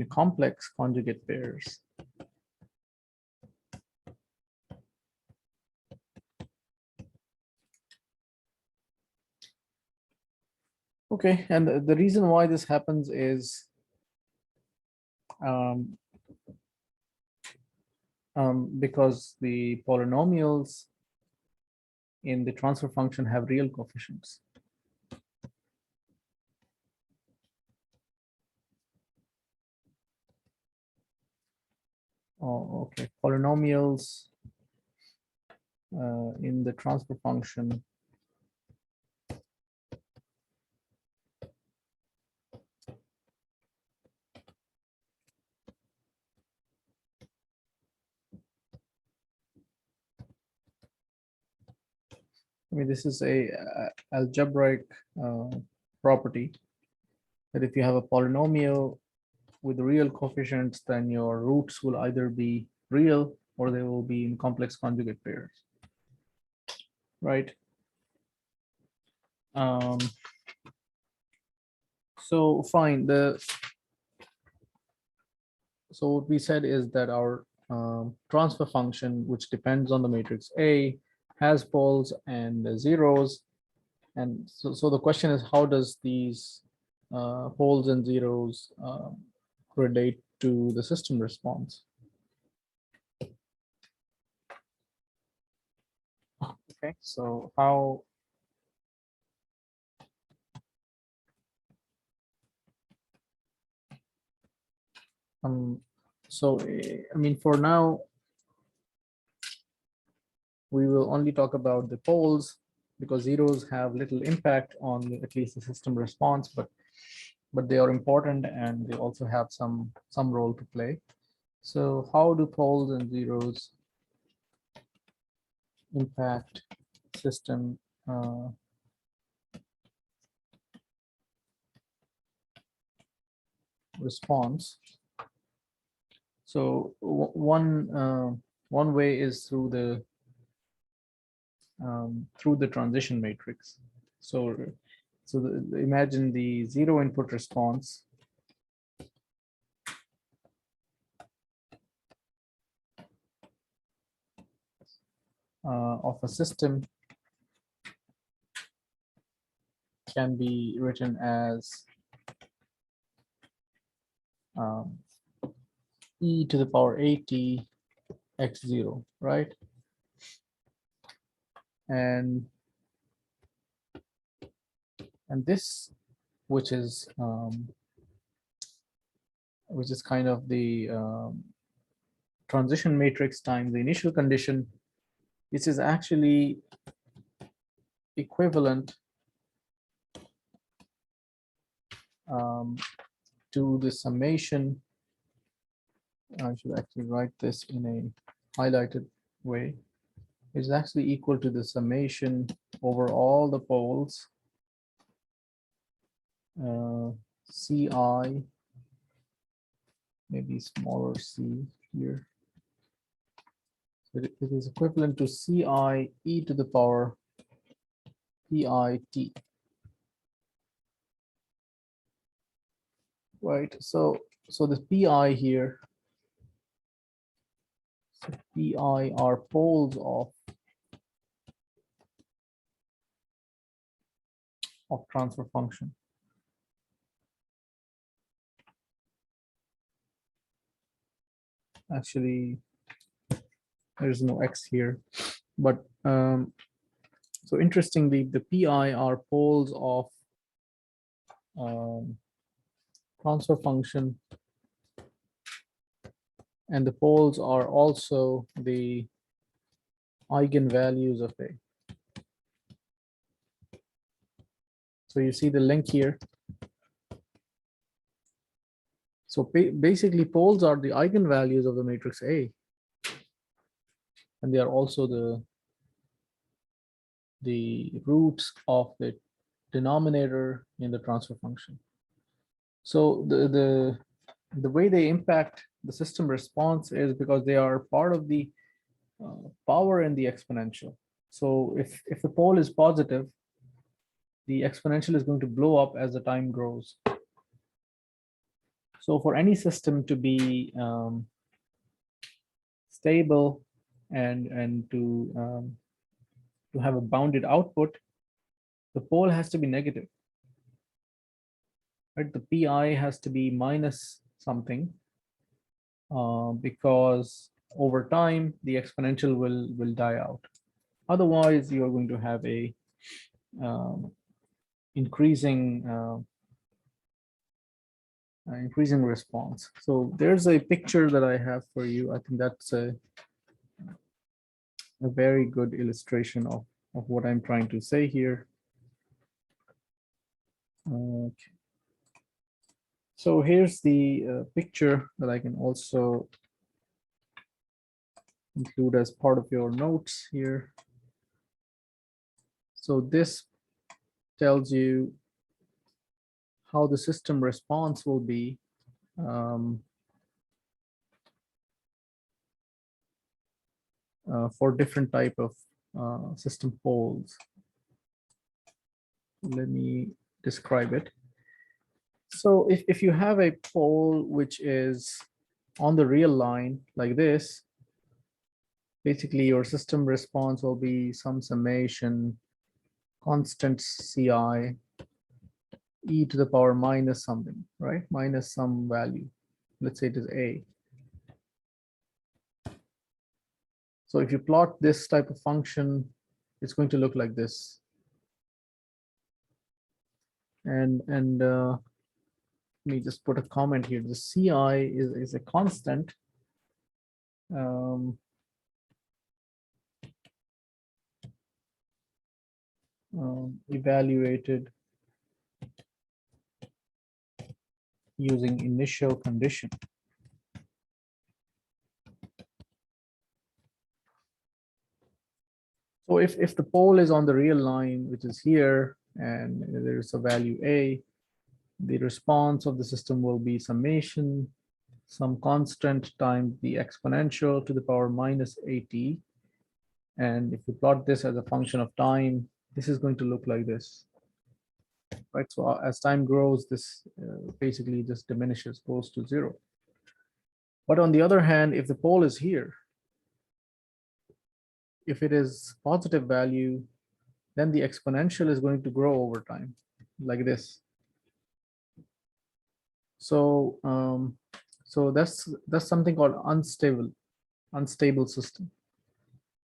complex conjugate pairs. Okay, and the reason why this happens is because the polynomials in the transfer function have real coefficients. Oh, okay. Polynomials in the transfer function this is a algebraic property that if you have a polynomial with real coefficients, then your roots will either be real or they will be in complex conjugate pairs, right? So fine. So what we said is that our transfer function, which depends on the matrix A, has poles and zeros. And so the question is, how does these poles and zeros relate to the system response? Okay, so how so I mean, for now we will only talk about the poles, because zeros have little impact on at least the system response, but they are important and they also have some role to play. So how do poles and zeros impact system response? So one way is through the transition matrix. So imagine the zero input response of a system can be written as e to the power at x0, right? And this, which is kind of the transition matrix times the initial condition, this is actually equivalent to the summation. I should actually write this in a highlighted way. It's actually equal to the summation over all the poles ci, maybe smaller c here. So it is equivalent to ci e to the power pit. Right. So the pi here, so pi are poles of transfer function. Actually, there's no x here, but so interestingly, the pi are poles of transfer function, and the poles are also the eigenvalues of A. So you see the link here. So basically, poles are the eigenvalues of the matrix A, and they are also the roots of the denominator in the transfer function. So the way they impact the system response is because they are part of the power in the exponential. So if the pole is positive, the exponential is going to blow up as the time grows. So for any system to be stable and to have a bounded output, the pole has to be negative. Right? The PI has to be minus something because over time the exponential will die out. Otherwise, you are going to have a increasing response. So there's a picture that I have for you. I think that's a very good illustration of what I'm trying to say here. Okay. So here's the picture that I can also include as part of your notes here. So this tells you how the system response will be for different type of system poles. Let me describe it. So if you have a pole which is on the real line like this, basically your system response will be some summation constant CI e to the power minus something, right? Minus some value. Let's say it is A. So if you plot this type of function, it's going to look like this. And let me just put a comment here. The CI is a constant. Evaluated using initial condition. So if the pole is on the real line, which is here, and there's a value A, the response of the system will be summation, some constant times the exponential to the power minus AT. And if you plot this as a function of time, this is going to look like this. Right, so as time grows, this basically just diminishes, goes to 0. But on the other hand, if the pole is here, if it is positive value, then the exponential is going to grow over time, like this. So so that's something called unstable system.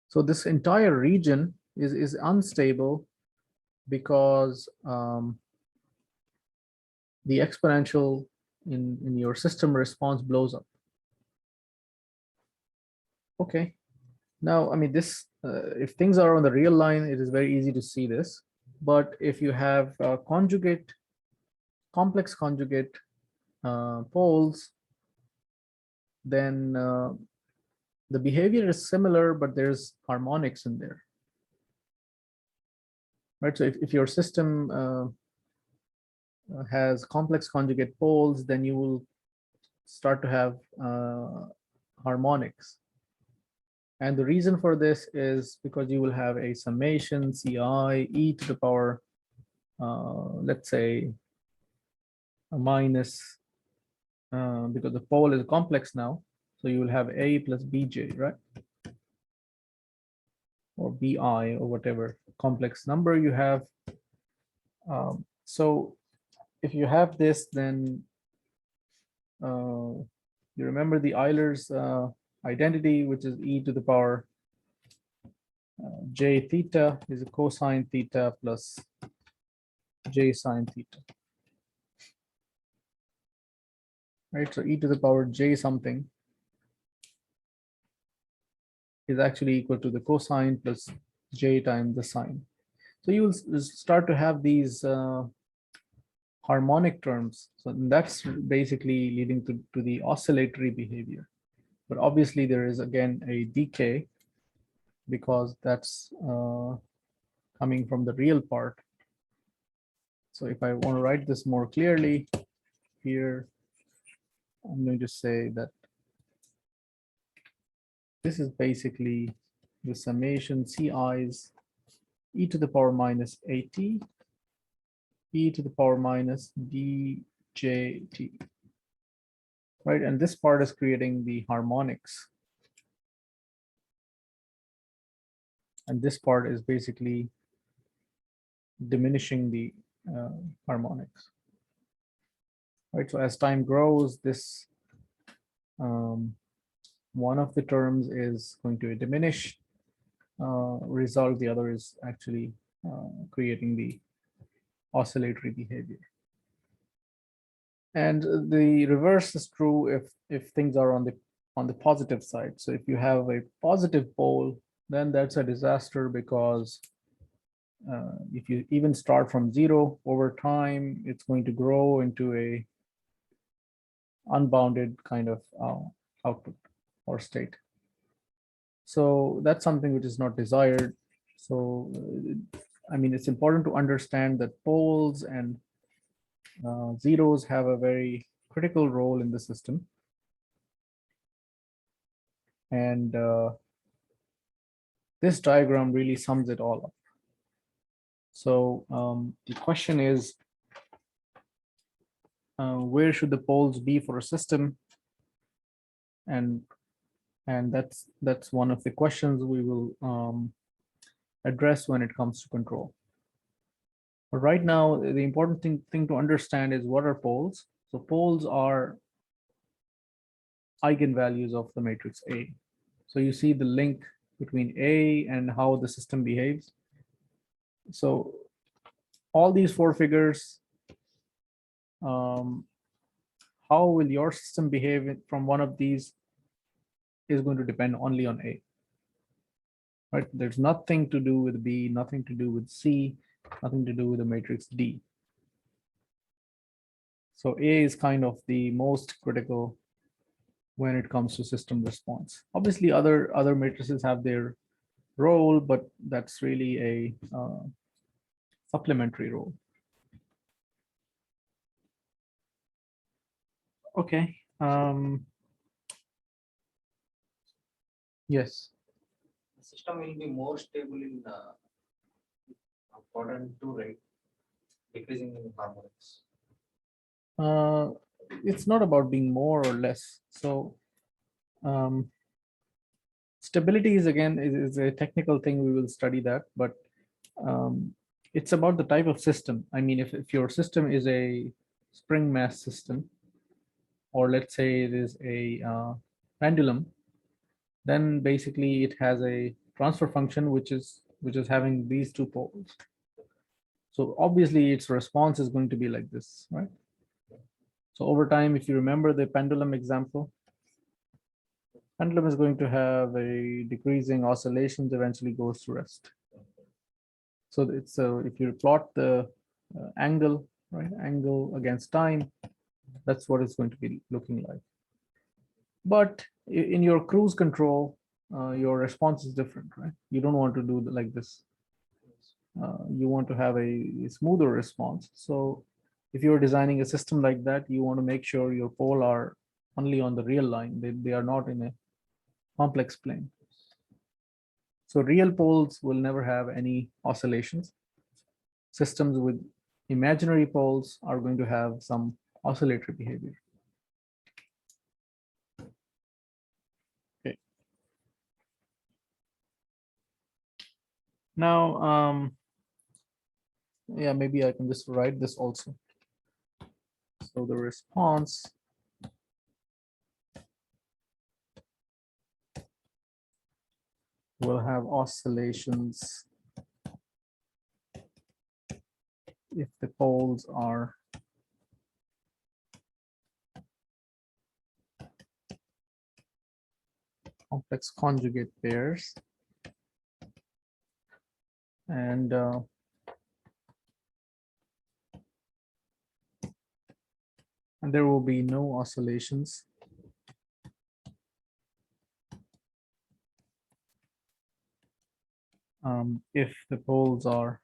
So this entire region is unstable because the exponential in your system response blows up. Okay, now I mean this if things are on the real line, it is very easy to see this. But if you have complex conjugate poles, then the behavior is similar, but there's harmonics in there. Right, so if your system has complex conjugate poles, then you will start to have harmonics. And the reason for this is because you will have a summation CI e to the power, let's say, a minus, because the pole is complex now. So you will have A plus BJ, right? Or BI or whatever complex number you have. So if you have this, then you remember the Euler's identity, which is e to the power j theta is a cosine theta plus j sine theta. Right, so e to the power j something is actually equal to the cosine plus j times the sine. So you will start to have these harmonic terms. So that's basically leading to the oscillatory behavior. But obviously there is again a decay because that's coming from the real part. So if I want to write this more clearly here, I'm going to say that this is basically the summation Ci's e to the power minus at e to the power minus djt, right? And this part is creating the harmonics. And this part is basically diminishing the harmonics, right? So as time grows, this one of the terms is going to diminish result. The other is actually creating the oscillatory behavior. And the reverse is true if things are on the positive side. So if you have a positive pole, then that's a disaster, because if you even start from zero, over time, it's going to grow into a unbounded kind of output or state. So that's something which is not desired. So, I mean, it's important to understand that poles and zeros have a very critical role in the system. And this diagram really sums it all up. So the question is, where should the poles be for a system? And that's one of the questions we will address when it comes to control. But right now, the important thing to understand is, what are poles? So poles are eigenvalues of the matrix A. So you see the link between A and how the system behaves. So all these four figures, how will your system behave from one of these is going to depend only on A. Right? There's nothing to do with B, nothing to do with C, nothing to do with the matrix D. So A is kind of the most critical when it comes to system response. Obviously, other matrices have their role, but that's really a supplementary role. Okay. Yes. The system will be more stable in quadrant 2, right? Decreasing in harmonics. It's not about being more or less. So stability is, again, is a technical thing. We will study that, but it's about the type of system. I mean, if your system is a spring mass system, or let's say it is a pendulum, then basically it has a transfer function which is having these two poles. So obviously its response is going to be like this, right? So over time, if you remember the pendulum example, pendulum is going to have a decreasing oscillations, eventually goes to rest. So it's if you plot the angle, right, angle against time, that's what it's going to be looking like. But in your cruise control, your response is different, right? You don't want to do like this. You want to have a smoother response. So if you're designing a system like that, you want to make sure your pole are only on the real line. They are not in a complex plane. So real poles will never have any oscillations. Systems with imaginary poles are going to have some oscillatory behavior. Okay. Now, yeah, maybe I can just write this also. So the response will have oscillations if the poles are complex conjugate pairs, and there will be no oscillations if the poles are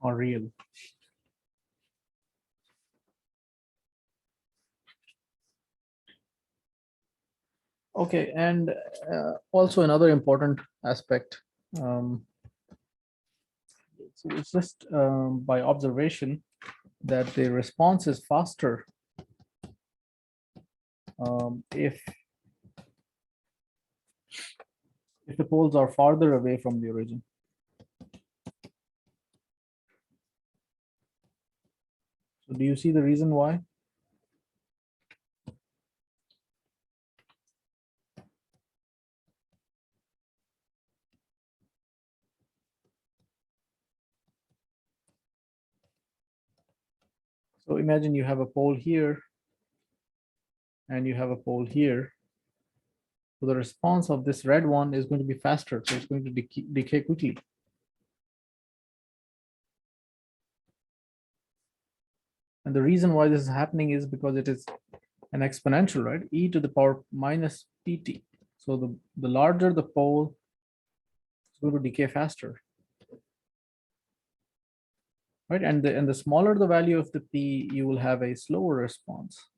or real. Okay, and also another important aspect. So it's just by observation that the response is faster if the poles are farther away from the origin. So do you see the reason why? So imagine you have a pole here and you have a pole here. So the response of this red one is going to be faster. So it's going to decay quickly. And the reason why this is happening is because it is an exponential, right? E to the power minus pt. So the larger the pole, it's going to decay faster. Right? And the smaller the value of the p, you will have a slower response.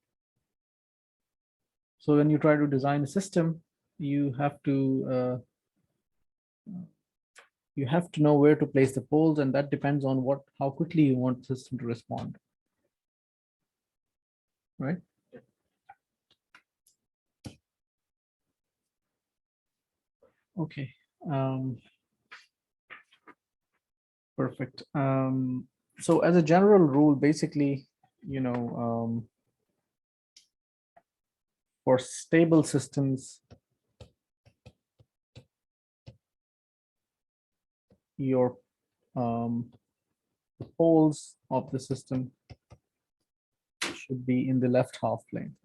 So when you try to design a system, you have to know where to place the poles, and that depends on how quickly you want the system to respond. Right? Okay. Perfect. So as a general rule, basically, for stable systems, your the poles of the system should be in the left half plane.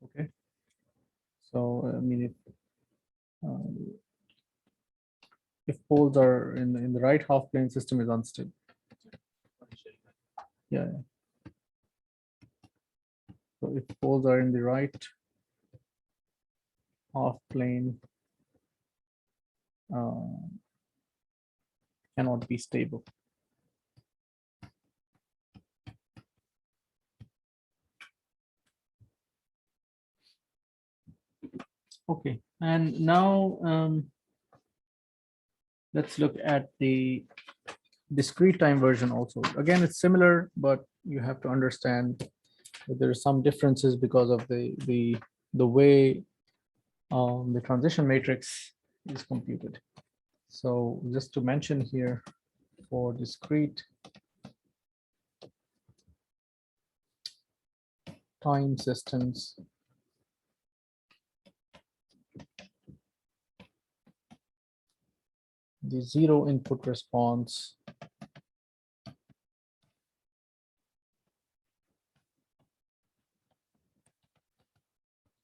Okay. So I mean, if poles are in the right half plane, system is unstable. Yeah. So if poles are in the right half plane, cannot be stable. Okay, and now let's look at the discrete time version also. Again, it's similar, but you have to understand that there are some differences because of the way the transition matrix is computed. So just to mention here, for discrete time systems, the zero input response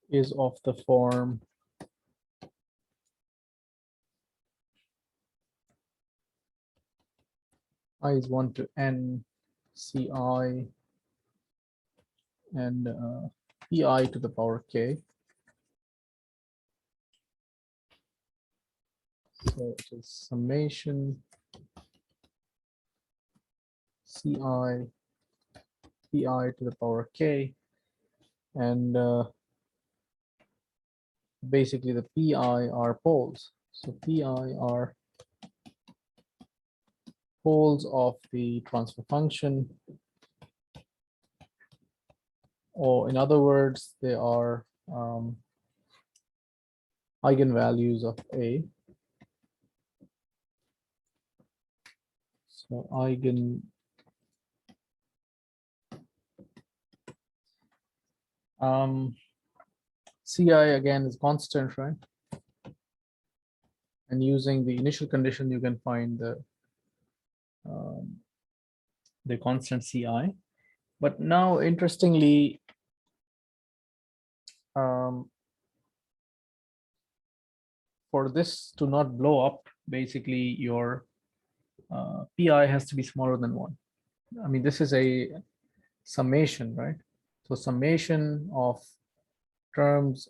is of the form I is 1 to n ci and pi to the power k. So it is summation ci pi to the power k, and basically the pi are poles. So pi are poles of the transfer function, or in other words, they are eigenvalues of A. So Ci again is constant, right? And using the initial condition, you can find the constant Ci. But now, interestingly, for this to not blow up, basically your pi has to be smaller than 1. I mean, this is a summation, right? So summation of terms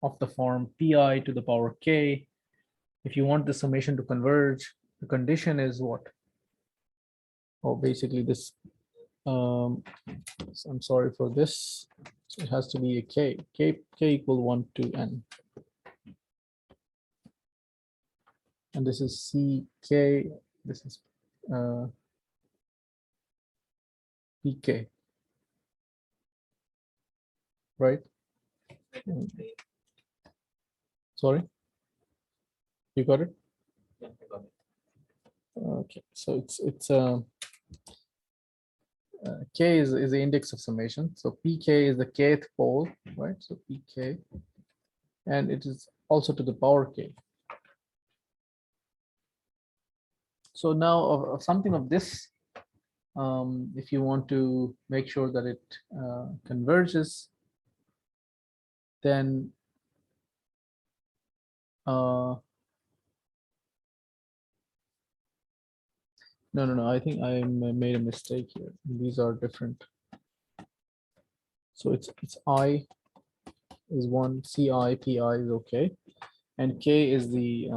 of the form pi to the power k. If you want the summation to converge, the condition is what? Oh, basically this, so I'm sorry for this. So it has to be a k equal 1 to n. And this is ck, this is pk, right? Sorry, you got it? Yeah, I got it. Okay, so it's k is the index of summation. So pk is the kth pole, right? So pk, and it is also to the power k. So now of something of this, if you want to make sure that it converges, then no, I think I made a mistake here. These are different. So it's I is one, ci, pi is okay, and k is the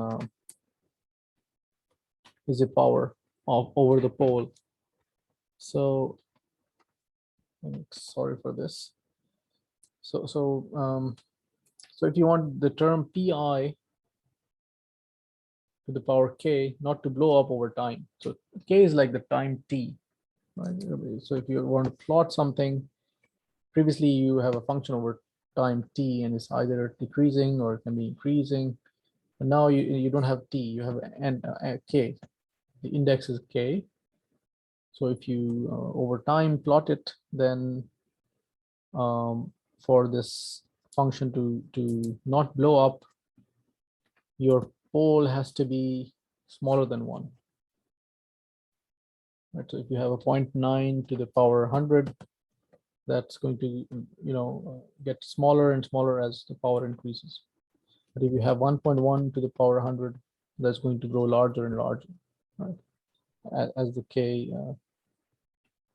power of over the pole. So sorry for this. So if you want the term pi to the power k not to blow up over time, so k is like the time t, right? So if you want to plot something, previously you have a function over time t, and it's either decreasing or it can be increasing. But now you don't have t, you have k. The index is k. So if you over time plot it, then for this function to not blow up, your pole has to be smaller than 1. Right? So if you have a 0.9 to the power 100, that's going to get smaller and smaller as the power increases. But if you have 1.1 to the power 100, that's going to grow larger and larger, right? As the k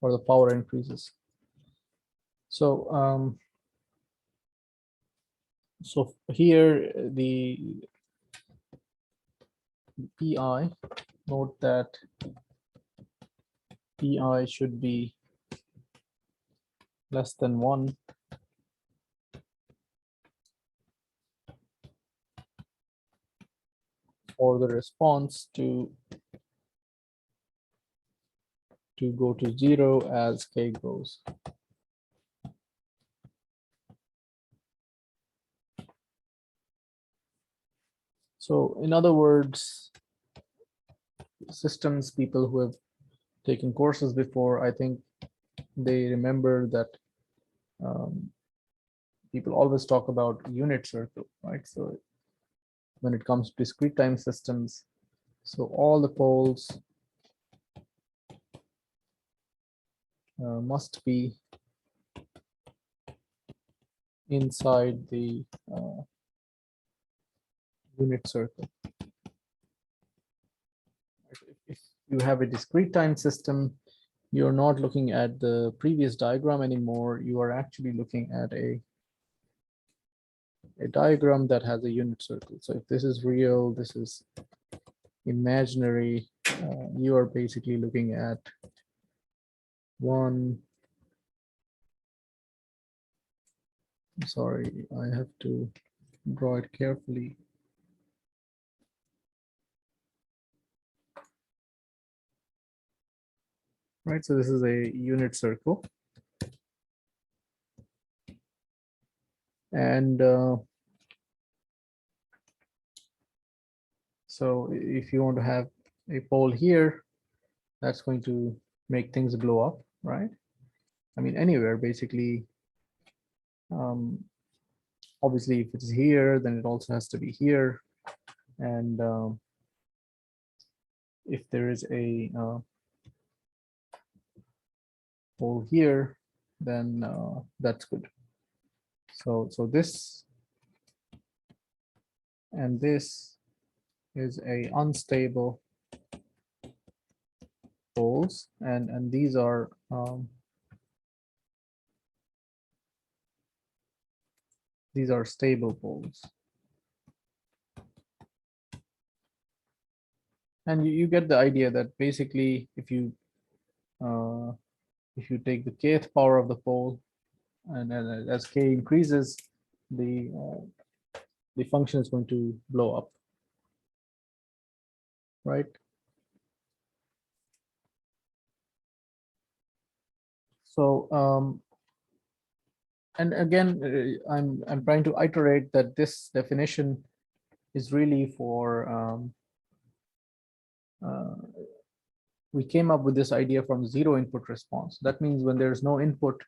or the power increases. So so here the pi, note that pi should be less than 1 for the response to go to 0 as k grows. So in other words, systems people who have taken courses before, I think they remember that people always talk about unit circle, right? So when it comes to discrete time systems, so all the poles must be inside the unit circle. If you have a discrete time system, you're not looking at the previous diagram anymore. You are actually looking at a diagram that has a unit circle. So if this is real, this is imaginary, you are basically looking at one. Sorry, I have to draw it carefully. Right, so this is a unit circle. And so if you want to have a pole here, that's going to make things blow up, right? I mean, anywhere basically. Obviously, if it's here, then it also has to be here. And if there is a pole here, then that's good. So this and this is a unstable poles, and these are These are stable poles. And you get the idea that basically if you take the kth power of the pole, and as k increases, the function is going to blow up, right? So and again, I'm trying to iterate that this definition is really for we came up with this idea from zero input response. That means when there's no input,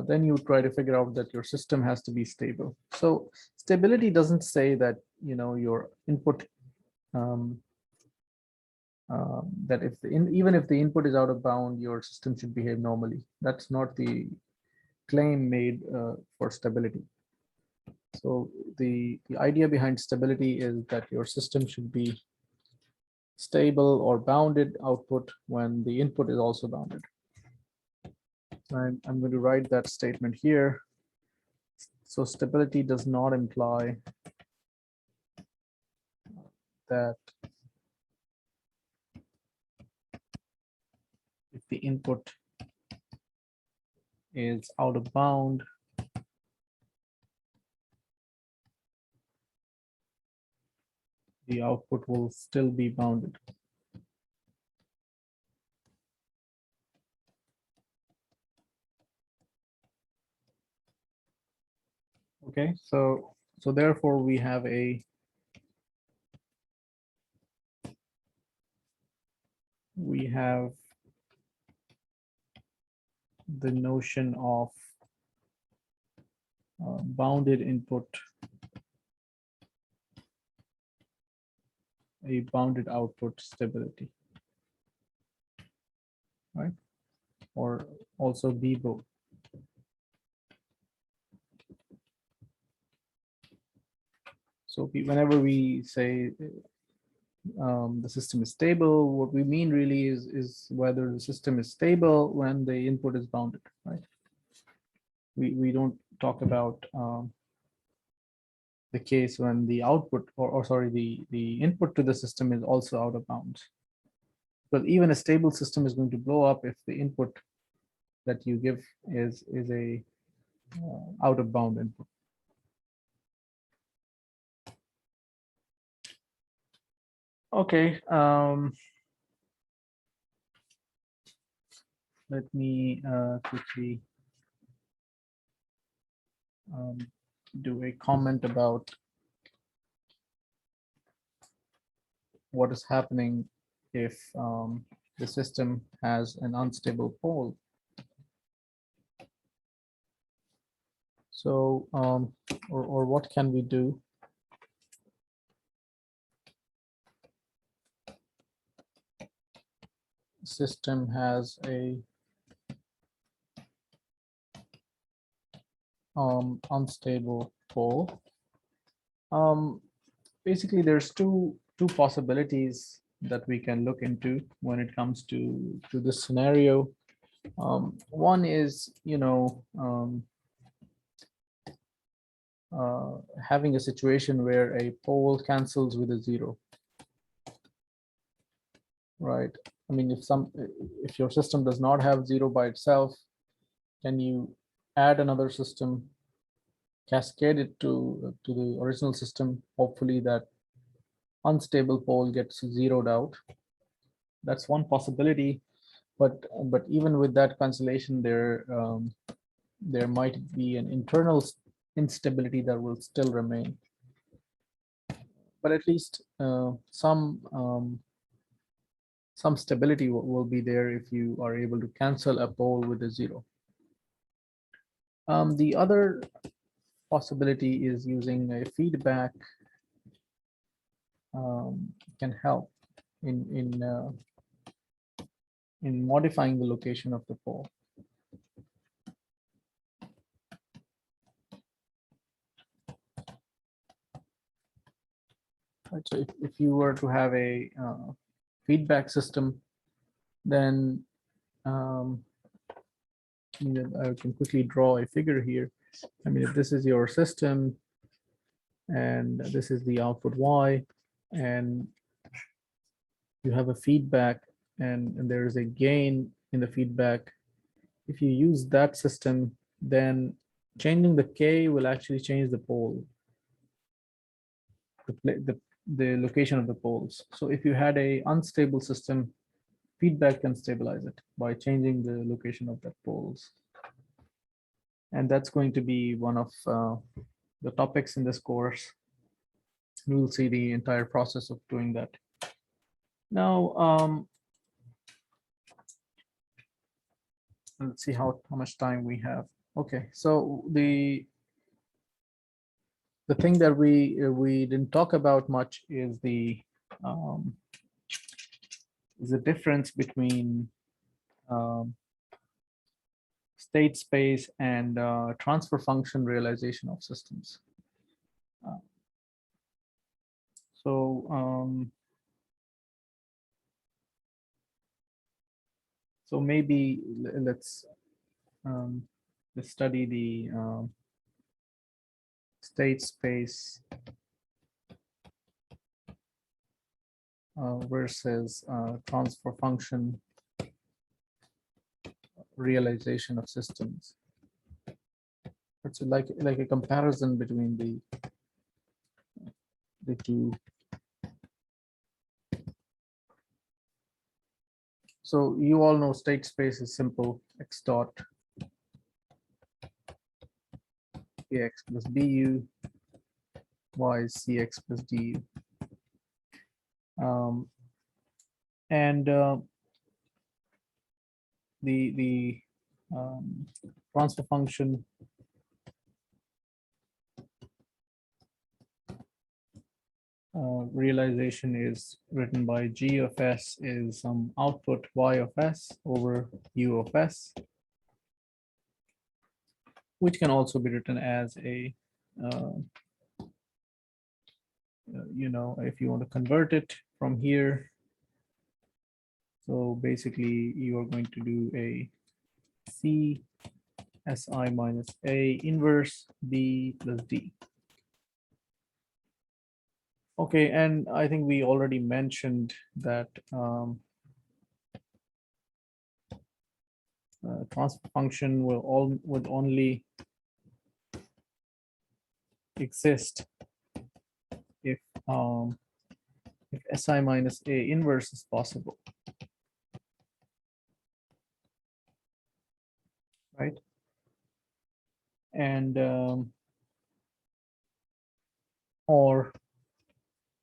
then you try to figure out that your system has to be stable. So stability doesn't say that, you know, your input, that if even if the input is out of bound, your system should behave normally. That's not the claim made for stability. So the idea behind stability is that your system should be stable or bounded output when the input is also bounded. I'm going to write that statement here. So stability does not imply that if the input is out of bound, the output will still be bounded. Okay, so therefore we have the notion of bounded input, a bounded output stability, right? Or also BBO. So whenever we say the system is stable, what we mean really is whether the system is stable when the input is bounded, right? We don't talk about the case when the output, or sorry, the input to the system is also out of bounds. But even a stable system is going to blow up if the input that you give is a out of bound input. Okay, let me quickly do a comment about what is happening if the system has an unstable pole. So, or what can we do? System has a unstable pole. Basically, there's two possibilities that we can look into when it comes to this scenario. One is, you know, having a situation where a pole cancels with a zero, right? I mean, if your system does not have zero by itself, can you add another system, cascade it to the original system? Hopefully that unstable pole gets zeroed out. That's one possibility, but even with that cancellation, there might be an internal instability that will still remain. But at least some stability will be there if you are able to cancel a pole with a zero. The other possibility is using a feedback can help in modifying the location of the pole. Right, so if you were to have a feedback system, then I can quickly draw a figure here. I mean, if this is your system and this is the output Y, and you have a feedback and there is a gain in the feedback, if you use that system, then changing the K will actually change the pole, the location of the poles. So if you had a unstable system, feedback can stabilize it by changing the location of the poles. And that's going to be one of the topics in this course. We will see the entire process of doing that. Now, let's see how much time we have. Okay, so the thing that we didn't talk about much is the difference between state space and transfer function realization of systems. So maybe let's study the state space versus transfer function realization of systems. It's like a comparison between the two. So you all know state space is simple: x dot ax plus bu, y is cx plus du. And the transfer function realization is written by g of s is some output y of s over u of s, which can also be written as a you know, if you want to convert it from here. So basically you are going to do a c si minus a inverse b plus d. Okay, and I think we already mentioned that transfer function would only exist if si minus a inverse is possible, right? And or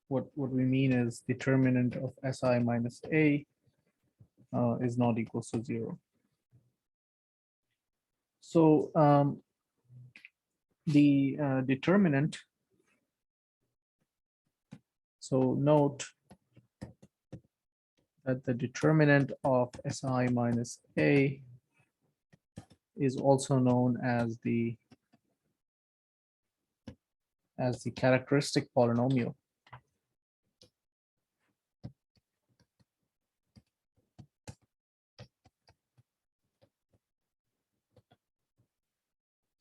what we mean is determinant of si minus a is not equal to 0. So the determinant, so note that the determinant of si minus a is also known as the characteristic polynomial.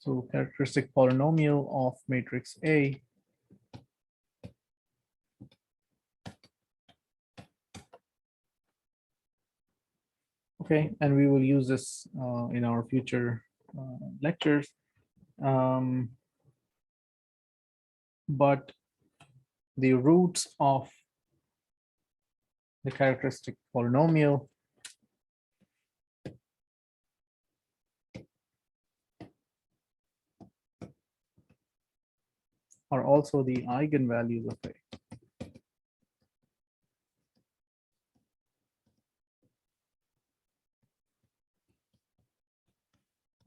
So characteristic polynomial of matrix A okay, and we will use this in our future lectures. But the roots of the characteristic polynomial are also the eigenvalues of A.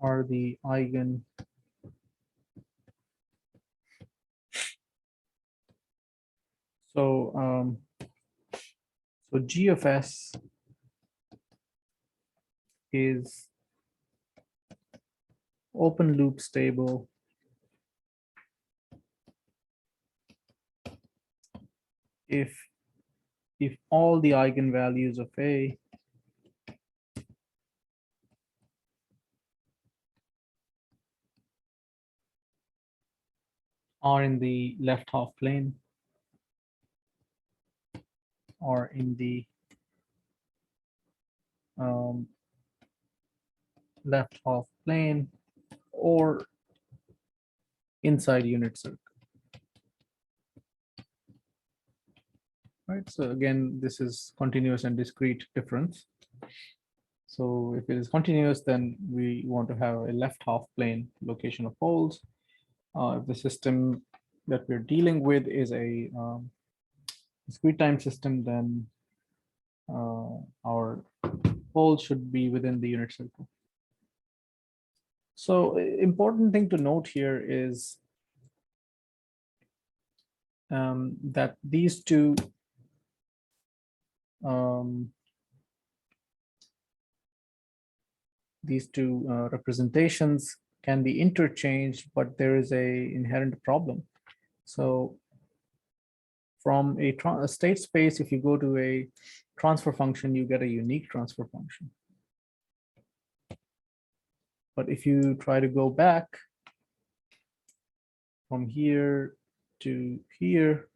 Are the eigen so G of S is open loop stable if all the eigenvalues of A are in the left half plane or in the left half plane or inside unit circle. Right, so again, this is continuous and discrete difference. So if it is continuous, then we want to have a left half plane location of poles. If the system that we're dealing with is a discrete time system, then our poles should be within the unit circle. So important thing to note here is that these two representations can be interchanged, but there is a inherent problem. So from a state space, if you go to a transfer function, you get a unique transfer function. But if you try to go back from here to here,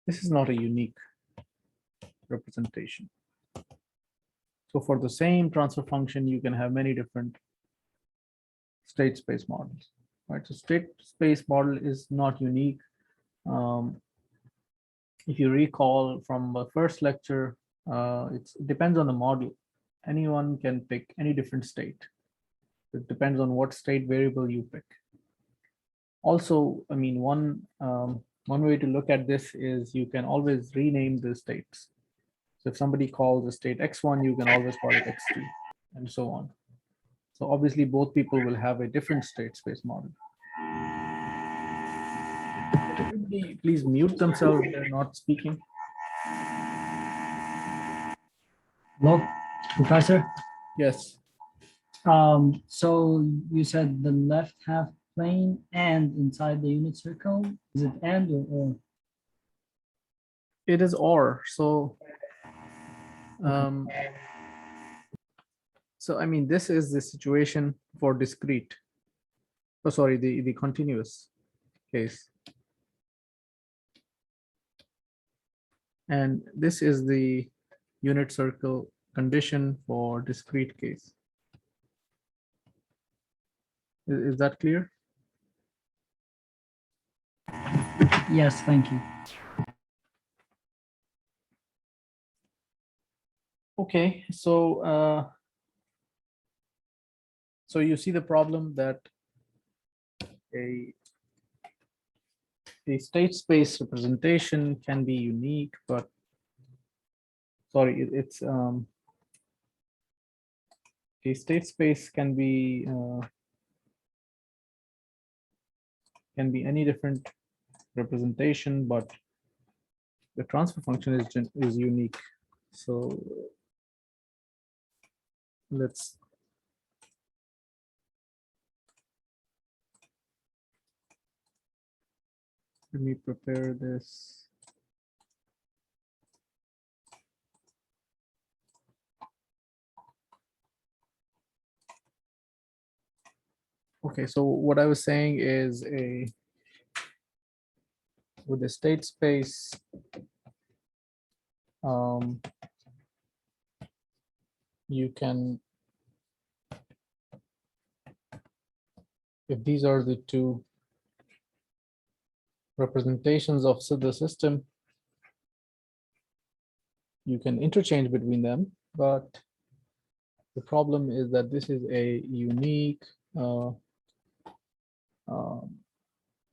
this is not a unique representation. So for the same transfer function, you can have many different state space models, right? So state space model is not unique. If you recall from the first lecture, it depends on the model. Anyone can pick any different state. It depends on what state variable you pick. Also, I mean, one way to look at this is you can always rename the states. So if somebody calls a state X1, you can always call it X2 and so on. So obviously both people will have a different state space model. Everybody please mute themselves if they're not speaking. Hello, Professor. Yes. So you said the left half plane and inside the unit circle. Is it and or? It is or. So so I mean, this is the situation for discrete. Oh, sorry, the continuous case. And this is the unit circle condition for discrete case. Is that clear? Yes, thank you. Okay, so so you see the problem that a state space representation can be unique, but sorry, it's a state space can be any different representation, but the transfer function is unique. So let me prepare this. Okay, so what I was saying is with the state space, you can, if these are the two representations of the system, you can interchange between them, but the problem is that this is a unique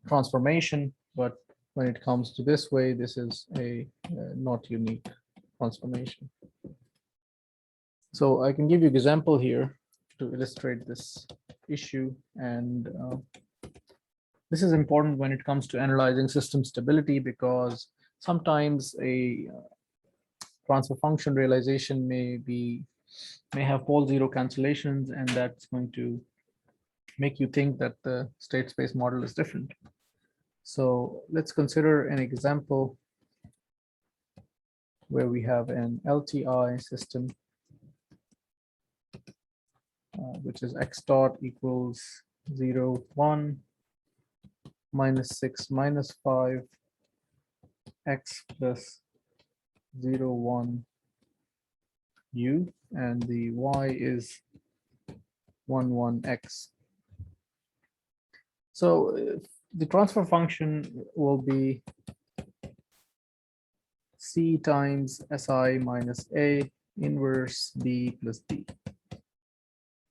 transformation, but when it comes to this way, this is a not unique transformation. So I can give you an example here to illustrate this issue, and this is important when it comes to analyzing system stability, because sometimes a transfer function realization may have pole zero cancellations, and that's going to make you think that the state space model is different. So let's consider an example where we have an LTI system, which is x dot equals 0, 1, minus 6 minus 5 x plus 0 1 u, and the y is 1 1 x. So the transfer function will be c times si minus a inverse b plus d.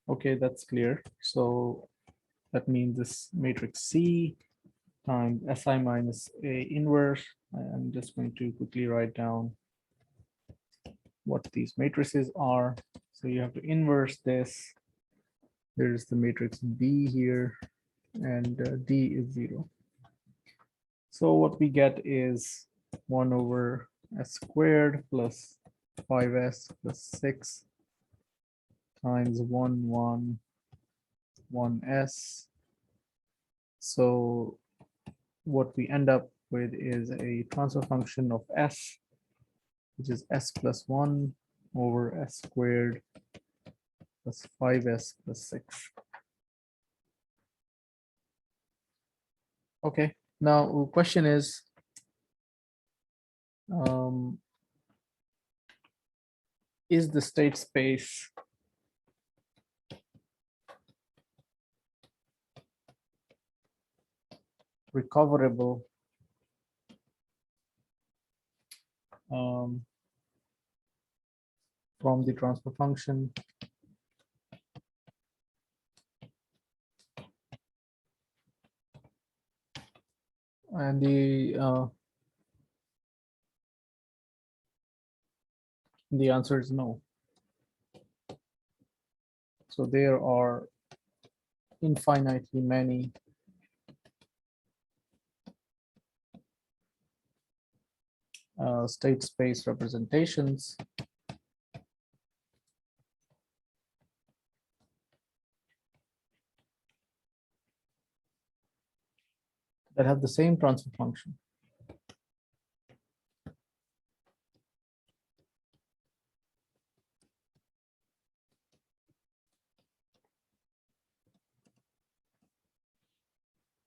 Okay, that's clear. So that means this matrix C times Si minus A inverse. I'm just going to quickly write down what these matrices are. So you have to inverse this. There's the matrix B here, and D is 0. So what we get is 1 over S squared plus 5S plus 6 times 1 1 1S. So what we end up with is a transfer function of S, which is S plus 1 over S squared plus 5S plus 6. Okay, now the question is, is the state space recoverable from the transfer function? And the answer is no. So there are infinitely many state space representations that have the same transfer function.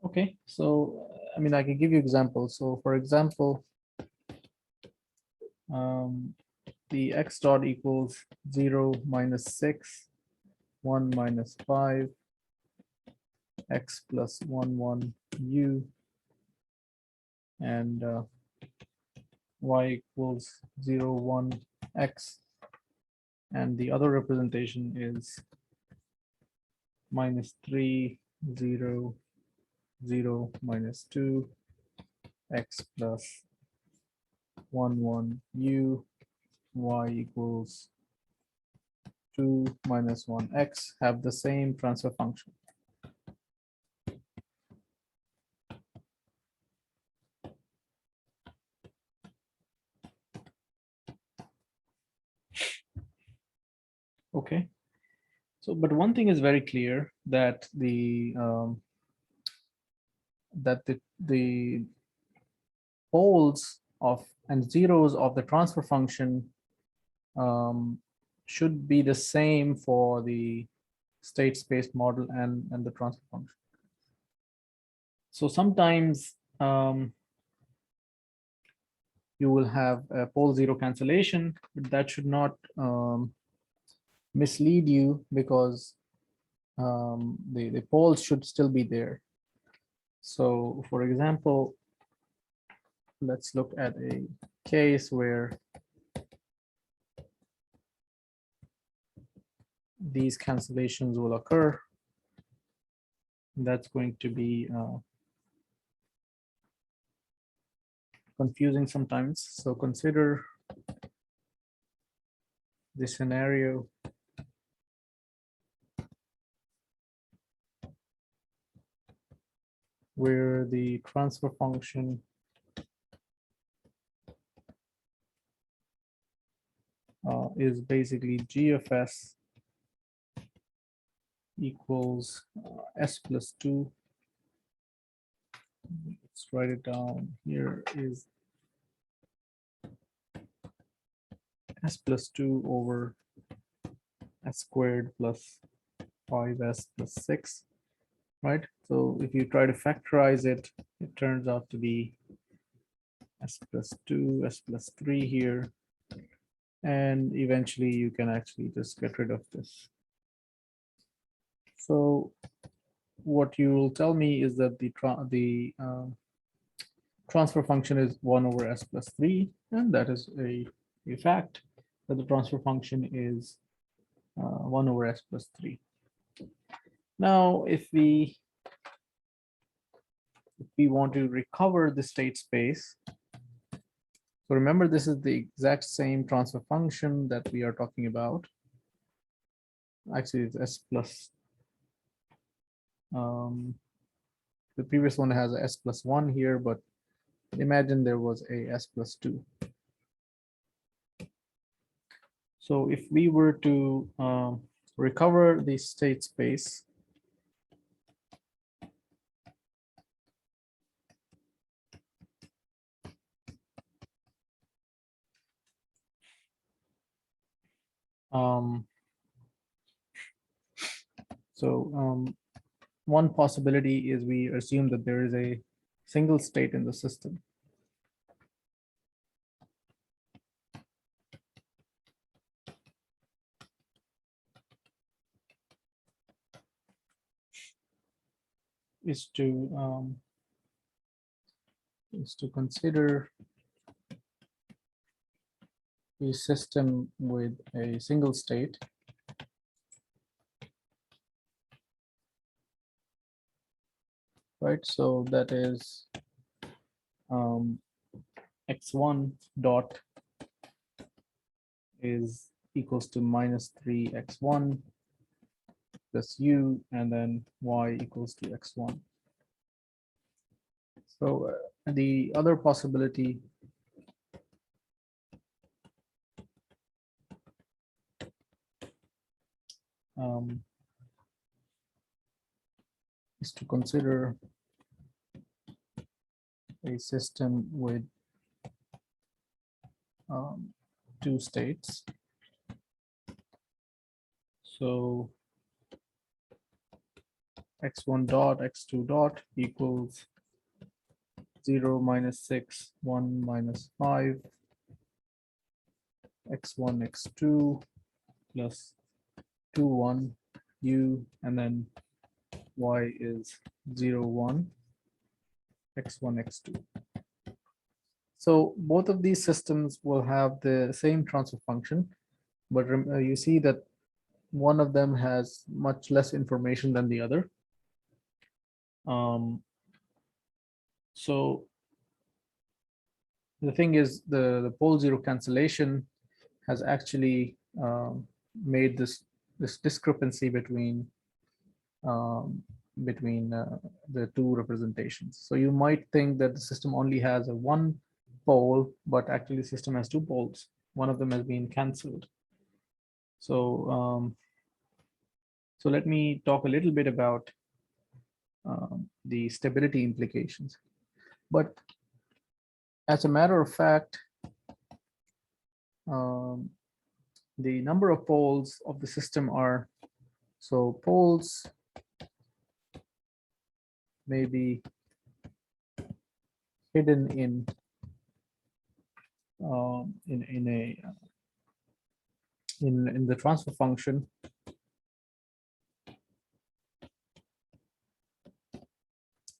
Okay, so I mean, I can give you examples. So for example, the x dot equals 0 minus 6, 1 minus 5, x plus 1 1 u, and y equals 0 1 x, and the other representation is minus 3 0 0 minus 2 x plus 1 1 u, y equals 2 minus 1 x, have the same transfer function. Okay, so but one thing is very clear, that the poles of and zeros of the transfer function should be the same for the state space model and the transfer function. So sometimes you will have a pole zero cancellation, but that should not mislead you, because the poles should still be there. So for example, let's look at a case where these cancellations will occur. That's going to be confusing sometimes. So consider the scenario where the transfer function is basically g of s equals s plus 2. Let's write it down. Here is s plus 2 over s squared plus 5s plus 6 right? So if you try to factorize it, it turns out to be s plus 2, s plus 3 here. And eventually you can actually just get rid of this. So what you will tell me is that the transfer function is 1 over s plus 3, and that is a fact that the transfer function is 1 over s plus 3. Now, if we want to recover the state space, so remember this is the exact same transfer function that we are talking about. Actually, it's s plus. The previous one has a s plus 1 here, but imagine there was a s plus 2. So if we were to recover the state space, one possibility is we assume that there is a single state in the system. Is to consider a system with a single state right? So that is x1 dot is equals to minus 3x1 plus u, and then y equals to x1. So the other possibility is to consider a system with two states. So x1 dot x2 dot equals 0 minus 6 1 minus 5 x1 x2 plus 2 1 u, and then y is 0 1 x1 x2. So both of these systems will have the same transfer function, but you see that one of them has much less information than the other. So the thing is, the pole zero cancellation has actually made this discrepancy between the two representations. So you might think that the system only has a one pole, but actually the system has two poles. One of them has been cancelled. So so let me talk a little bit about the stability implications. But as a matter of fact, the number of poles of the system are, so poles may be hidden in the transfer function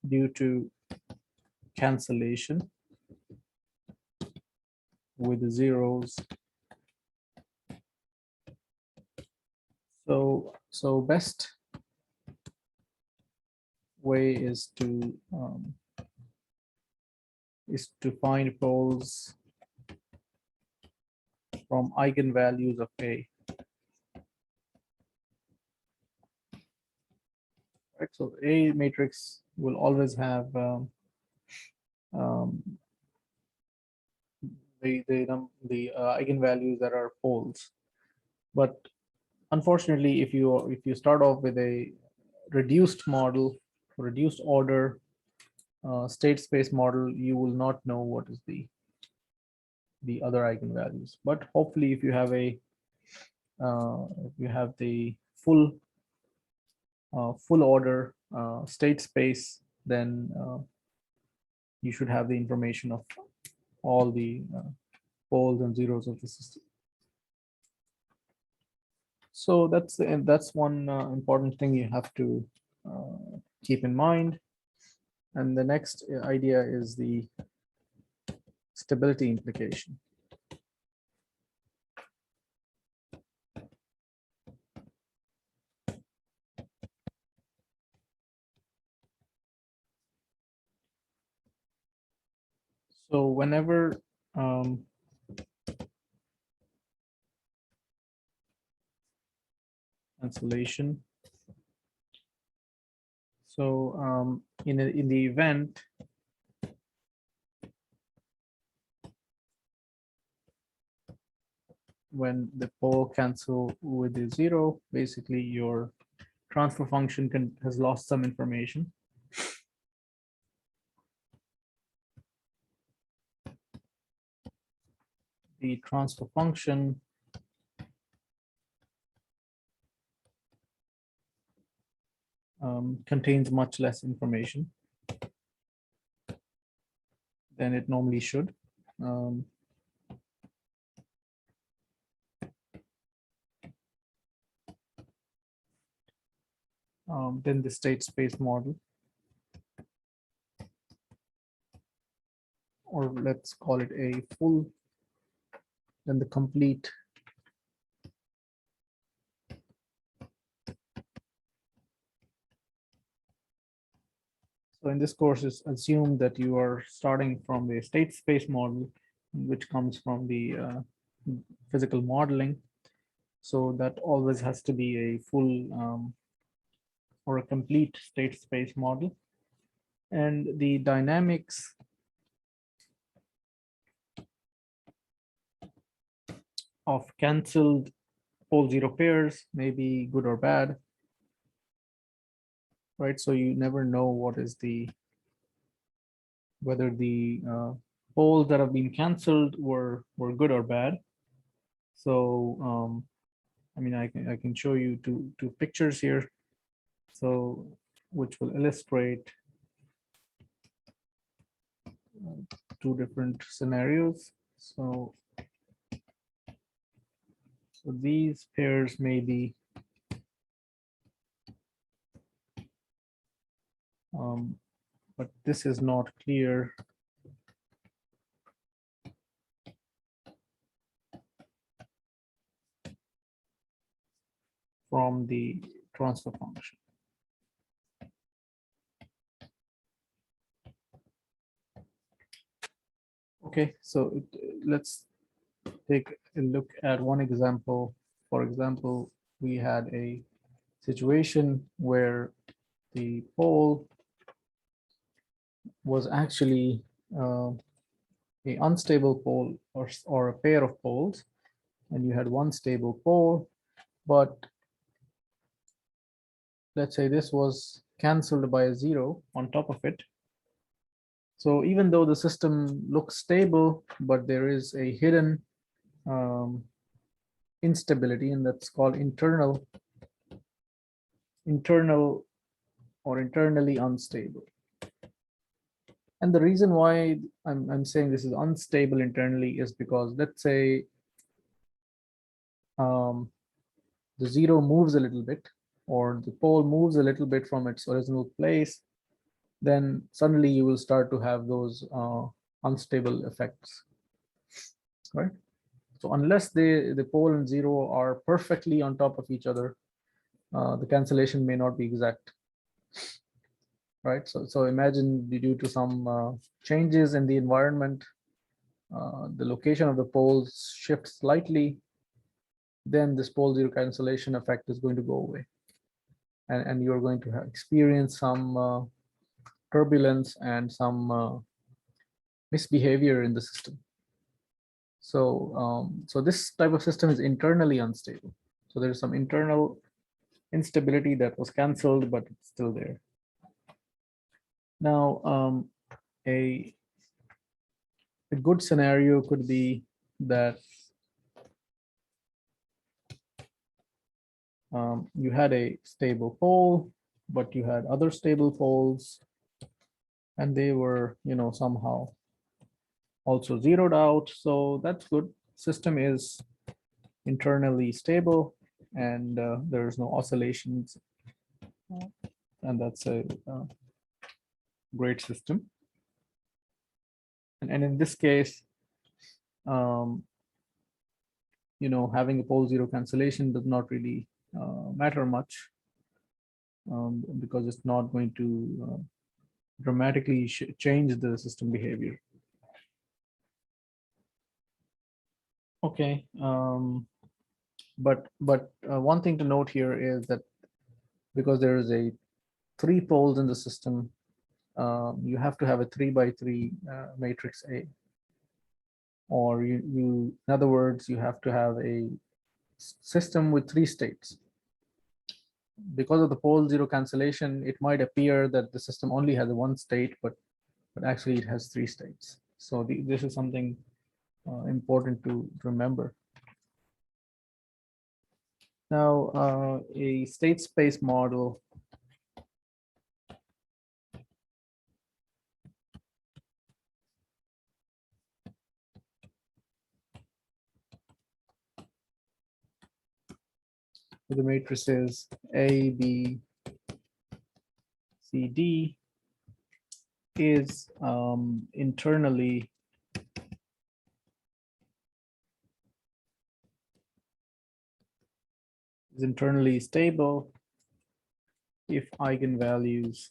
due to cancellation with the zeros. So best way is to find poles from eigenvalues of A. Right, so A matrix will always have the eigenvalues that are poles, but unfortunately, if you start off with a reduced model, reduced order state space model, you will not know what is the other eigenvalues. But hopefully, if you have the full order state space, then you should have the information of all the poles and zeros of the system. So that's one important thing you have to keep in mind. And the next idea is the stability implication. So whenever cancellation. So in the event when the pole cancel with a 0, basically your transfer function has lost some information. The transfer function contains much less information than it normally should. Then the state space model, or let's call it a full, then the complete So in this course, it's assumed that you are starting from the state space model, which comes from the physical modeling. So that always has to be a full or a complete state space model. And the dynamics of canceled pole 0 pairs may be good or bad, right? So you never know what is whether the poles that have been canceled were good or bad. So I mean, I can show you two pictures here, so which will illustrate two different scenarios. So these pairs may be but this is not clear from the transfer function. Okay, so let's take a look at one example. For example, we had a situation where the pole was actually a unstable pole or a pair of poles, and you had one stable pole, but let's say this was canceled by a 0 on top of it. So even though the system looks stable, but there is a hidden instability, and that's called internal or internally unstable. And the reason why I'm saying this is unstable internally is because, let's say the 0 moves a little bit, or the pole moves a little bit from its original place, then suddenly you will start to have those unstable effects, right? So unless the pole and 0 are perfectly on top of each other, the cancellation may not be exact, right? So imagine due to some changes in the environment, the location of the poles shifts slightly, then this pole 0 cancellation effect is going to go away, and you're going to experience some turbulence and some misbehavior in the system. So so this type of system is internally unstable. So there's some internal instability that was canceled, but it's still there. Now a good scenario could be that you had a stable pole, but you had other stable poles, and they were, somehow also zeroed out. So that's good. System is internally stable, and there's no oscillations, and that's a great system. And in this case, having a pole zero cancellation does not really matter much, because it's not going to dramatically change the system behavior. Okay, but one thing to note here is that because there is a 3 poles in the system, you have to have a 3x3 matrix A, or in other words, you have to have a system with 3 states. Because of the pole zero cancellation, it might appear that the system only has 1 state, but actually it has 3 states. So this is something important to remember. Now, a state space model with the matrices A, B, C, D is internally stable if eigenvalues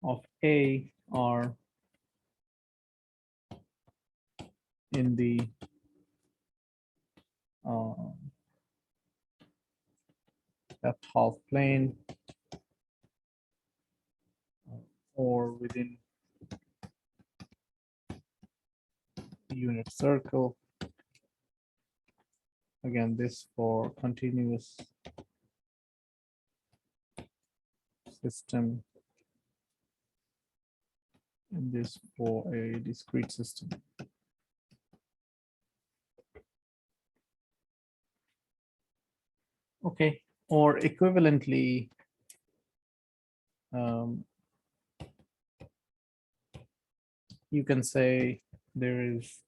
of A are in the left half plane or within the unit circle. Again, this for continuous system, and this for a discrete system. Okay, or equivalently, you can say there is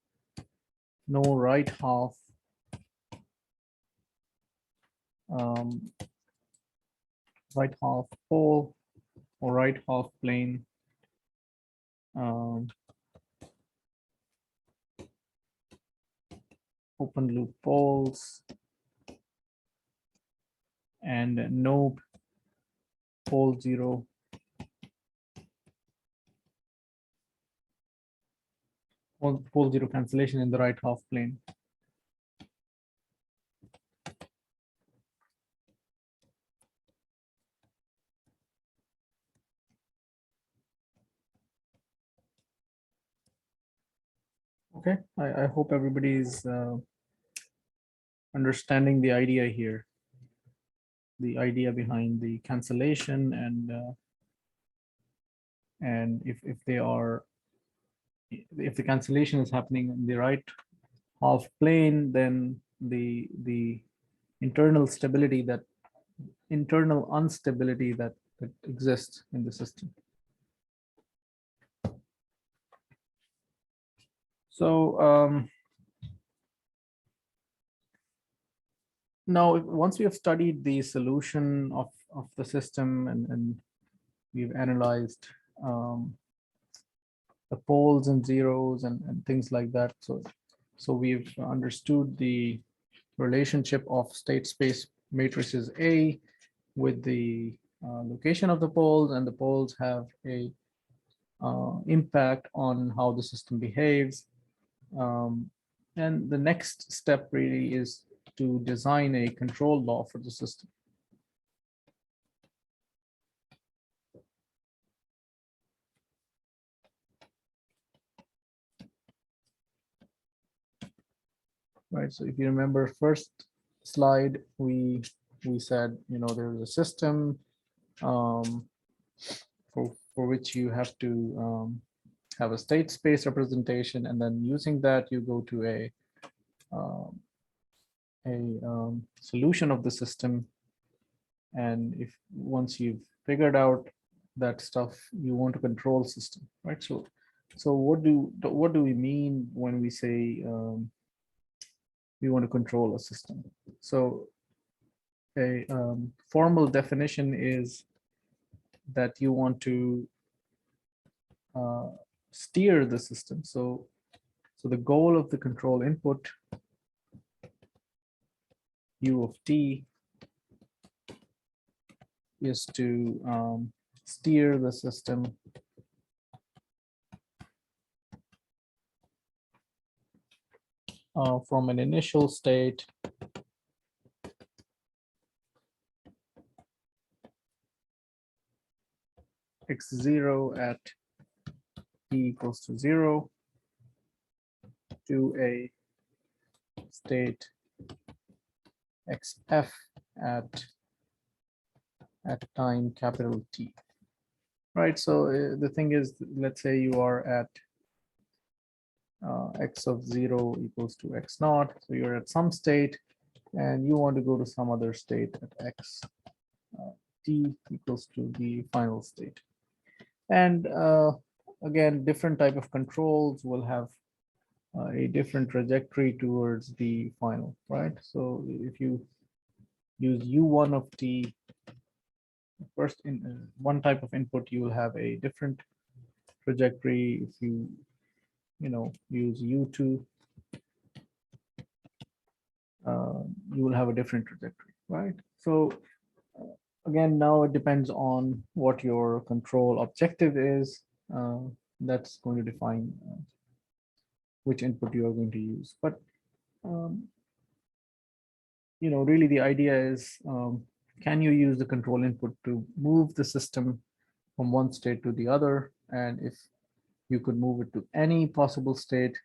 no right half pole or right half plane open loop poles and no pole zero cancellation in the right half plane. Okay, I hope everybody is understanding the idea here, the idea behind the cancellation, and if the cancellation is happening in the right half plane, then the internal instability that exists in the system. So now, once we have studied the solution of the system and we've analyzed the poles and zeros and things like that, so we've understood the relationship of state space matrices A with the location of the poles, and the poles have a impact on how the system behaves. And the next step really is to design a control law for the system. Right, so if you remember first slide, we said, there's a system for which you have to have a state space representation, and then using that you go to a solution of the system. And if once you've figured out that stuff, you want to control system, right? So what do we mean when we say we want to control a system? So a formal definition is that you want to steer the system. So the goal of the control input U of t is to steer the system from an initial state x0 at t equals to 0 to a state xf at time capital T. Right, so the thing is, let's say you are at x of 0 equals to x naught. So you're at some state and you want to go to some other state at x t equals to the final state. And again, different type of controls will have a different trajectory towards the final, right? So if you use u1 of t, first in one type of input, you will have a different trajectory. If you use u2, you will have a different trajectory, right? So again, now it depends on what your control objective is. That's going to define which input you are going to use. But really the idea is, can you use the control input to move the system from one state to the other? And if you could move it to any possible state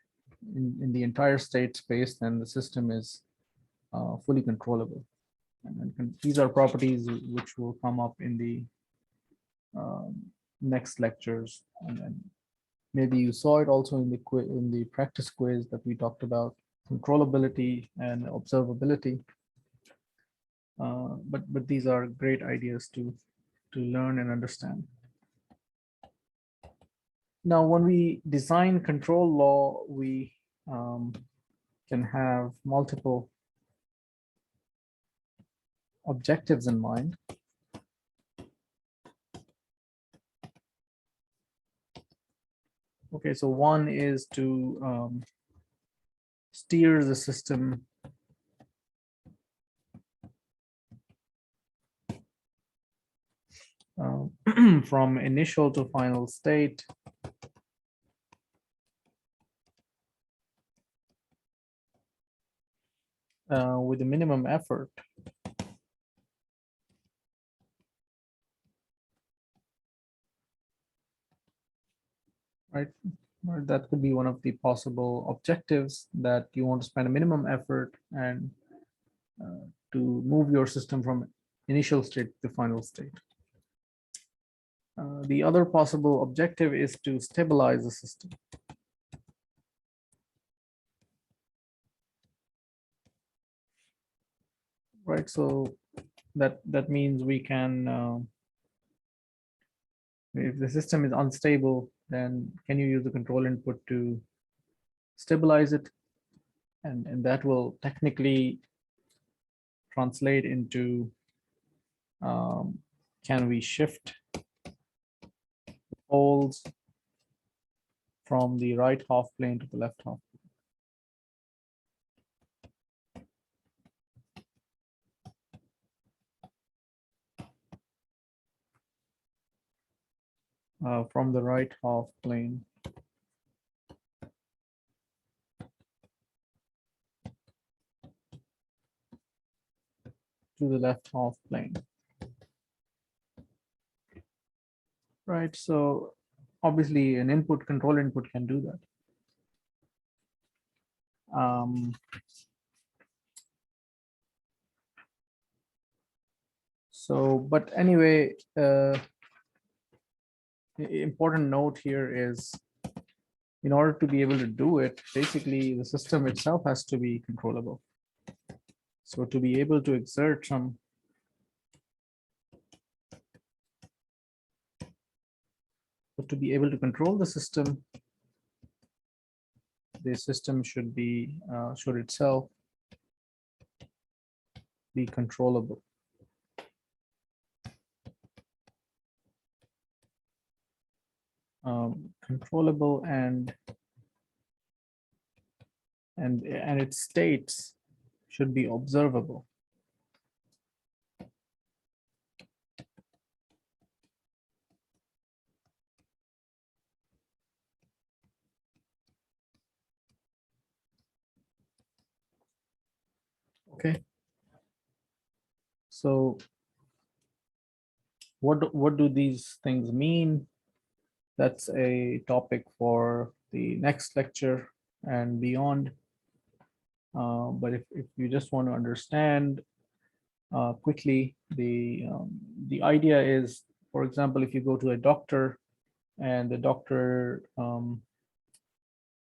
in the entire state space, then the system is fully controllable. And these are properties which will come up in the next lectures. And then maybe you saw it also in the practice quiz that we talked about controllability and observability. But these are great ideas to learn and understand. Now, when we design control law, we can have multiple objectives in mind. Okay, so one is to steer the system from initial to final state with the minimum effort. Right, that could be one of the possible objectives, that you want to spend a minimum effort and to move your system from initial state to final state. The other possible objective is to stabilize the system. Right, so that means we can, if the system is unstable, then can you use the control input to stabilize it? And that will technically translate into, can we shift poles from the right half plane to the left half plane? From the right half plane to the left half plane. Right, so obviously an input, control input can do that. So, but anyway, the important note here is, in order to be able to do it, basically the system itself has to be controllable. So to be able to exert some to be able to control the system should be should itself be controllable. Controllable and its states should be observable. Okay. So what do these things mean? That's a topic for the next lecture and beyond. But if you just want to understand quickly, the idea is, for example, if you go to a doctor and the doctor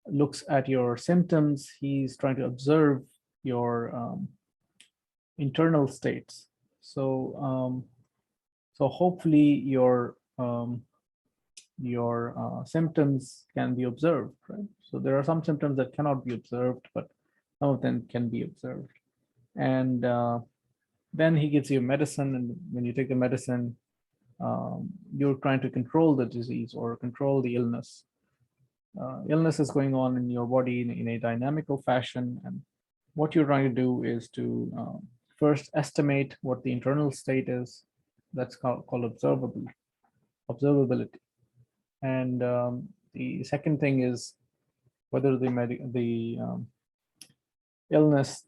looks at your symptoms, he's trying to observe your internal states. So so hopefully your symptoms can be observed, right? So there are some symptoms that cannot be observed, but some of them can be observed. And then he gives you medicine, and when you take the medicine, you're trying to control the disease or control the illness. Illness is going on in your body in a dynamical fashion, and what you're trying to do is to first estimate what the internal state is. That's called observability. And the second thing is whether the illness,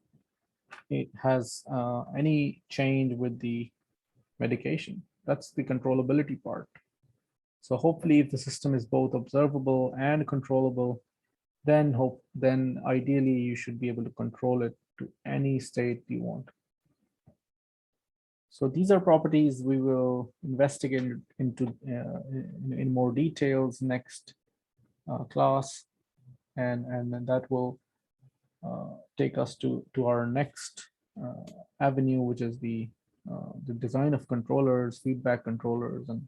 it has any change with the medication. That's the controllability part. So hopefully, if the system is both observable and controllable, then ideally you should be able to control it to any state you want. So these are properties we will investigate into in more details next class, and then that will take us to our next avenue, which is the design of controllers, feedback controllers, and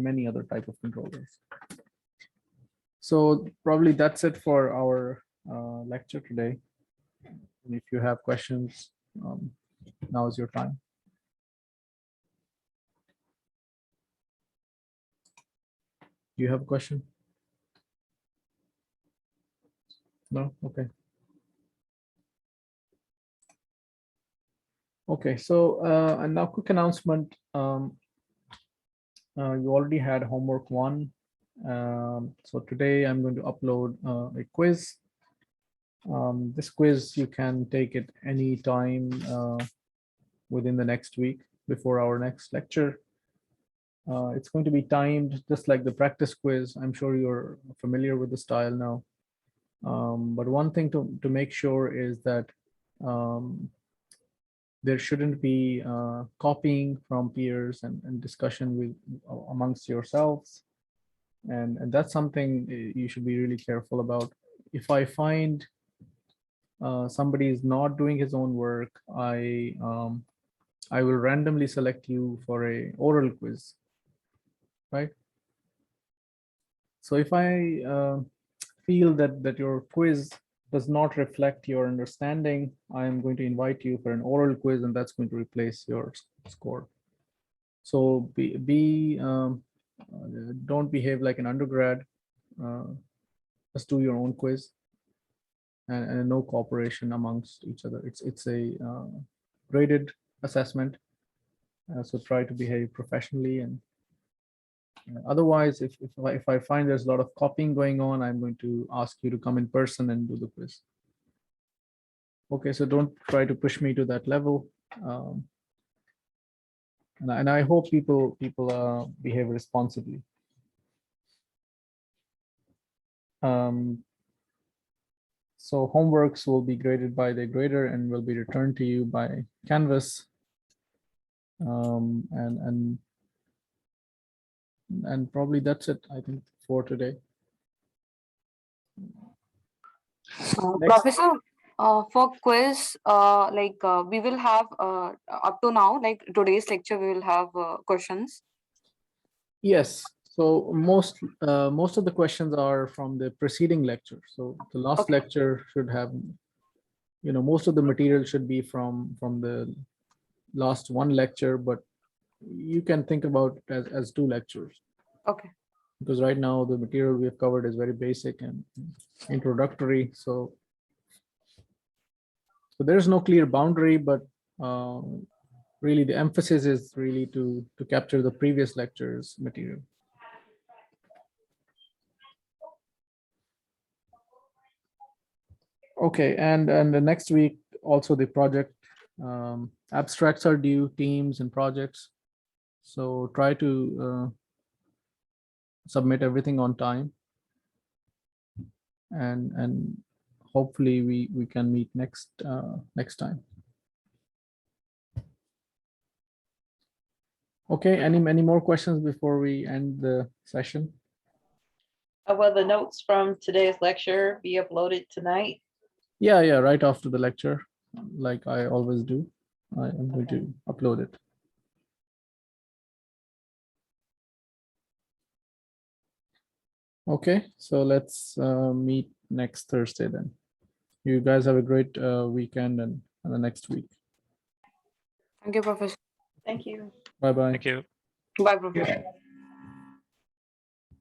many other type of controllers. So probably that's it for our lecture today. And if you have questions, now is your time. Do you have a question? No? Okay. Okay, so and now quick announcement. You already had homework 1. So today I'm going to upload a quiz. This quiz, you can take it any time within the next week before our next lecture. It's going to be timed just like the practice quiz. I'm sure you're familiar with the style now. But one thing to make sure is that there shouldn't be copying from peers and discussion with amongst yourselves. And that's something you should be really careful about. If I find somebody is not doing his own work, I will randomly select you for a oral quiz, right? So if I feel that your quiz does not reflect your understanding, I am going to invite you for an oral quiz, and that's going to replace your score. So don't behave like an undergrad. Just do your own quiz, and no cooperation amongst each other. It's a graded assessment, so try to behave professionally. And otherwise, if I find there's a lot of copying going on, I'm going to ask you to come in person and do the quiz. Okay, so don't try to push me to that level. And I hope people behave responsibly. So homeworks will be graded by the grader and will be returned to you by Canvas. And probably that's it, I think, for today. Next. Professor, For quiz, we will have up to now, like today's lecture, we will have questions. Yes, so most of the questions are from the preceding lecture. So the last Okay. lecture should have, most of the material should be from the last one lecture, but you can think about it as two lectures, Okay. because right now the material we have covered is very basic and introductory. So there's no clear boundary, but really the emphasis is really to capture the previous lecture's material. Okay, and the next week also the project abstracts are due, teams and projects. So try to submit everything on time, and hopefully we can meet next time. Okay, any more questions before we end the session? Will the notes from today's lecture be uploaded tonight? Yeah, right after the lecture, like I always do. I am going to upload it. Okay, so let's meet next Thursday then. You guys have a great weekend and the next week. Thank you, Professor. Thank you. Bye-bye. Thank you. Bye, Professor.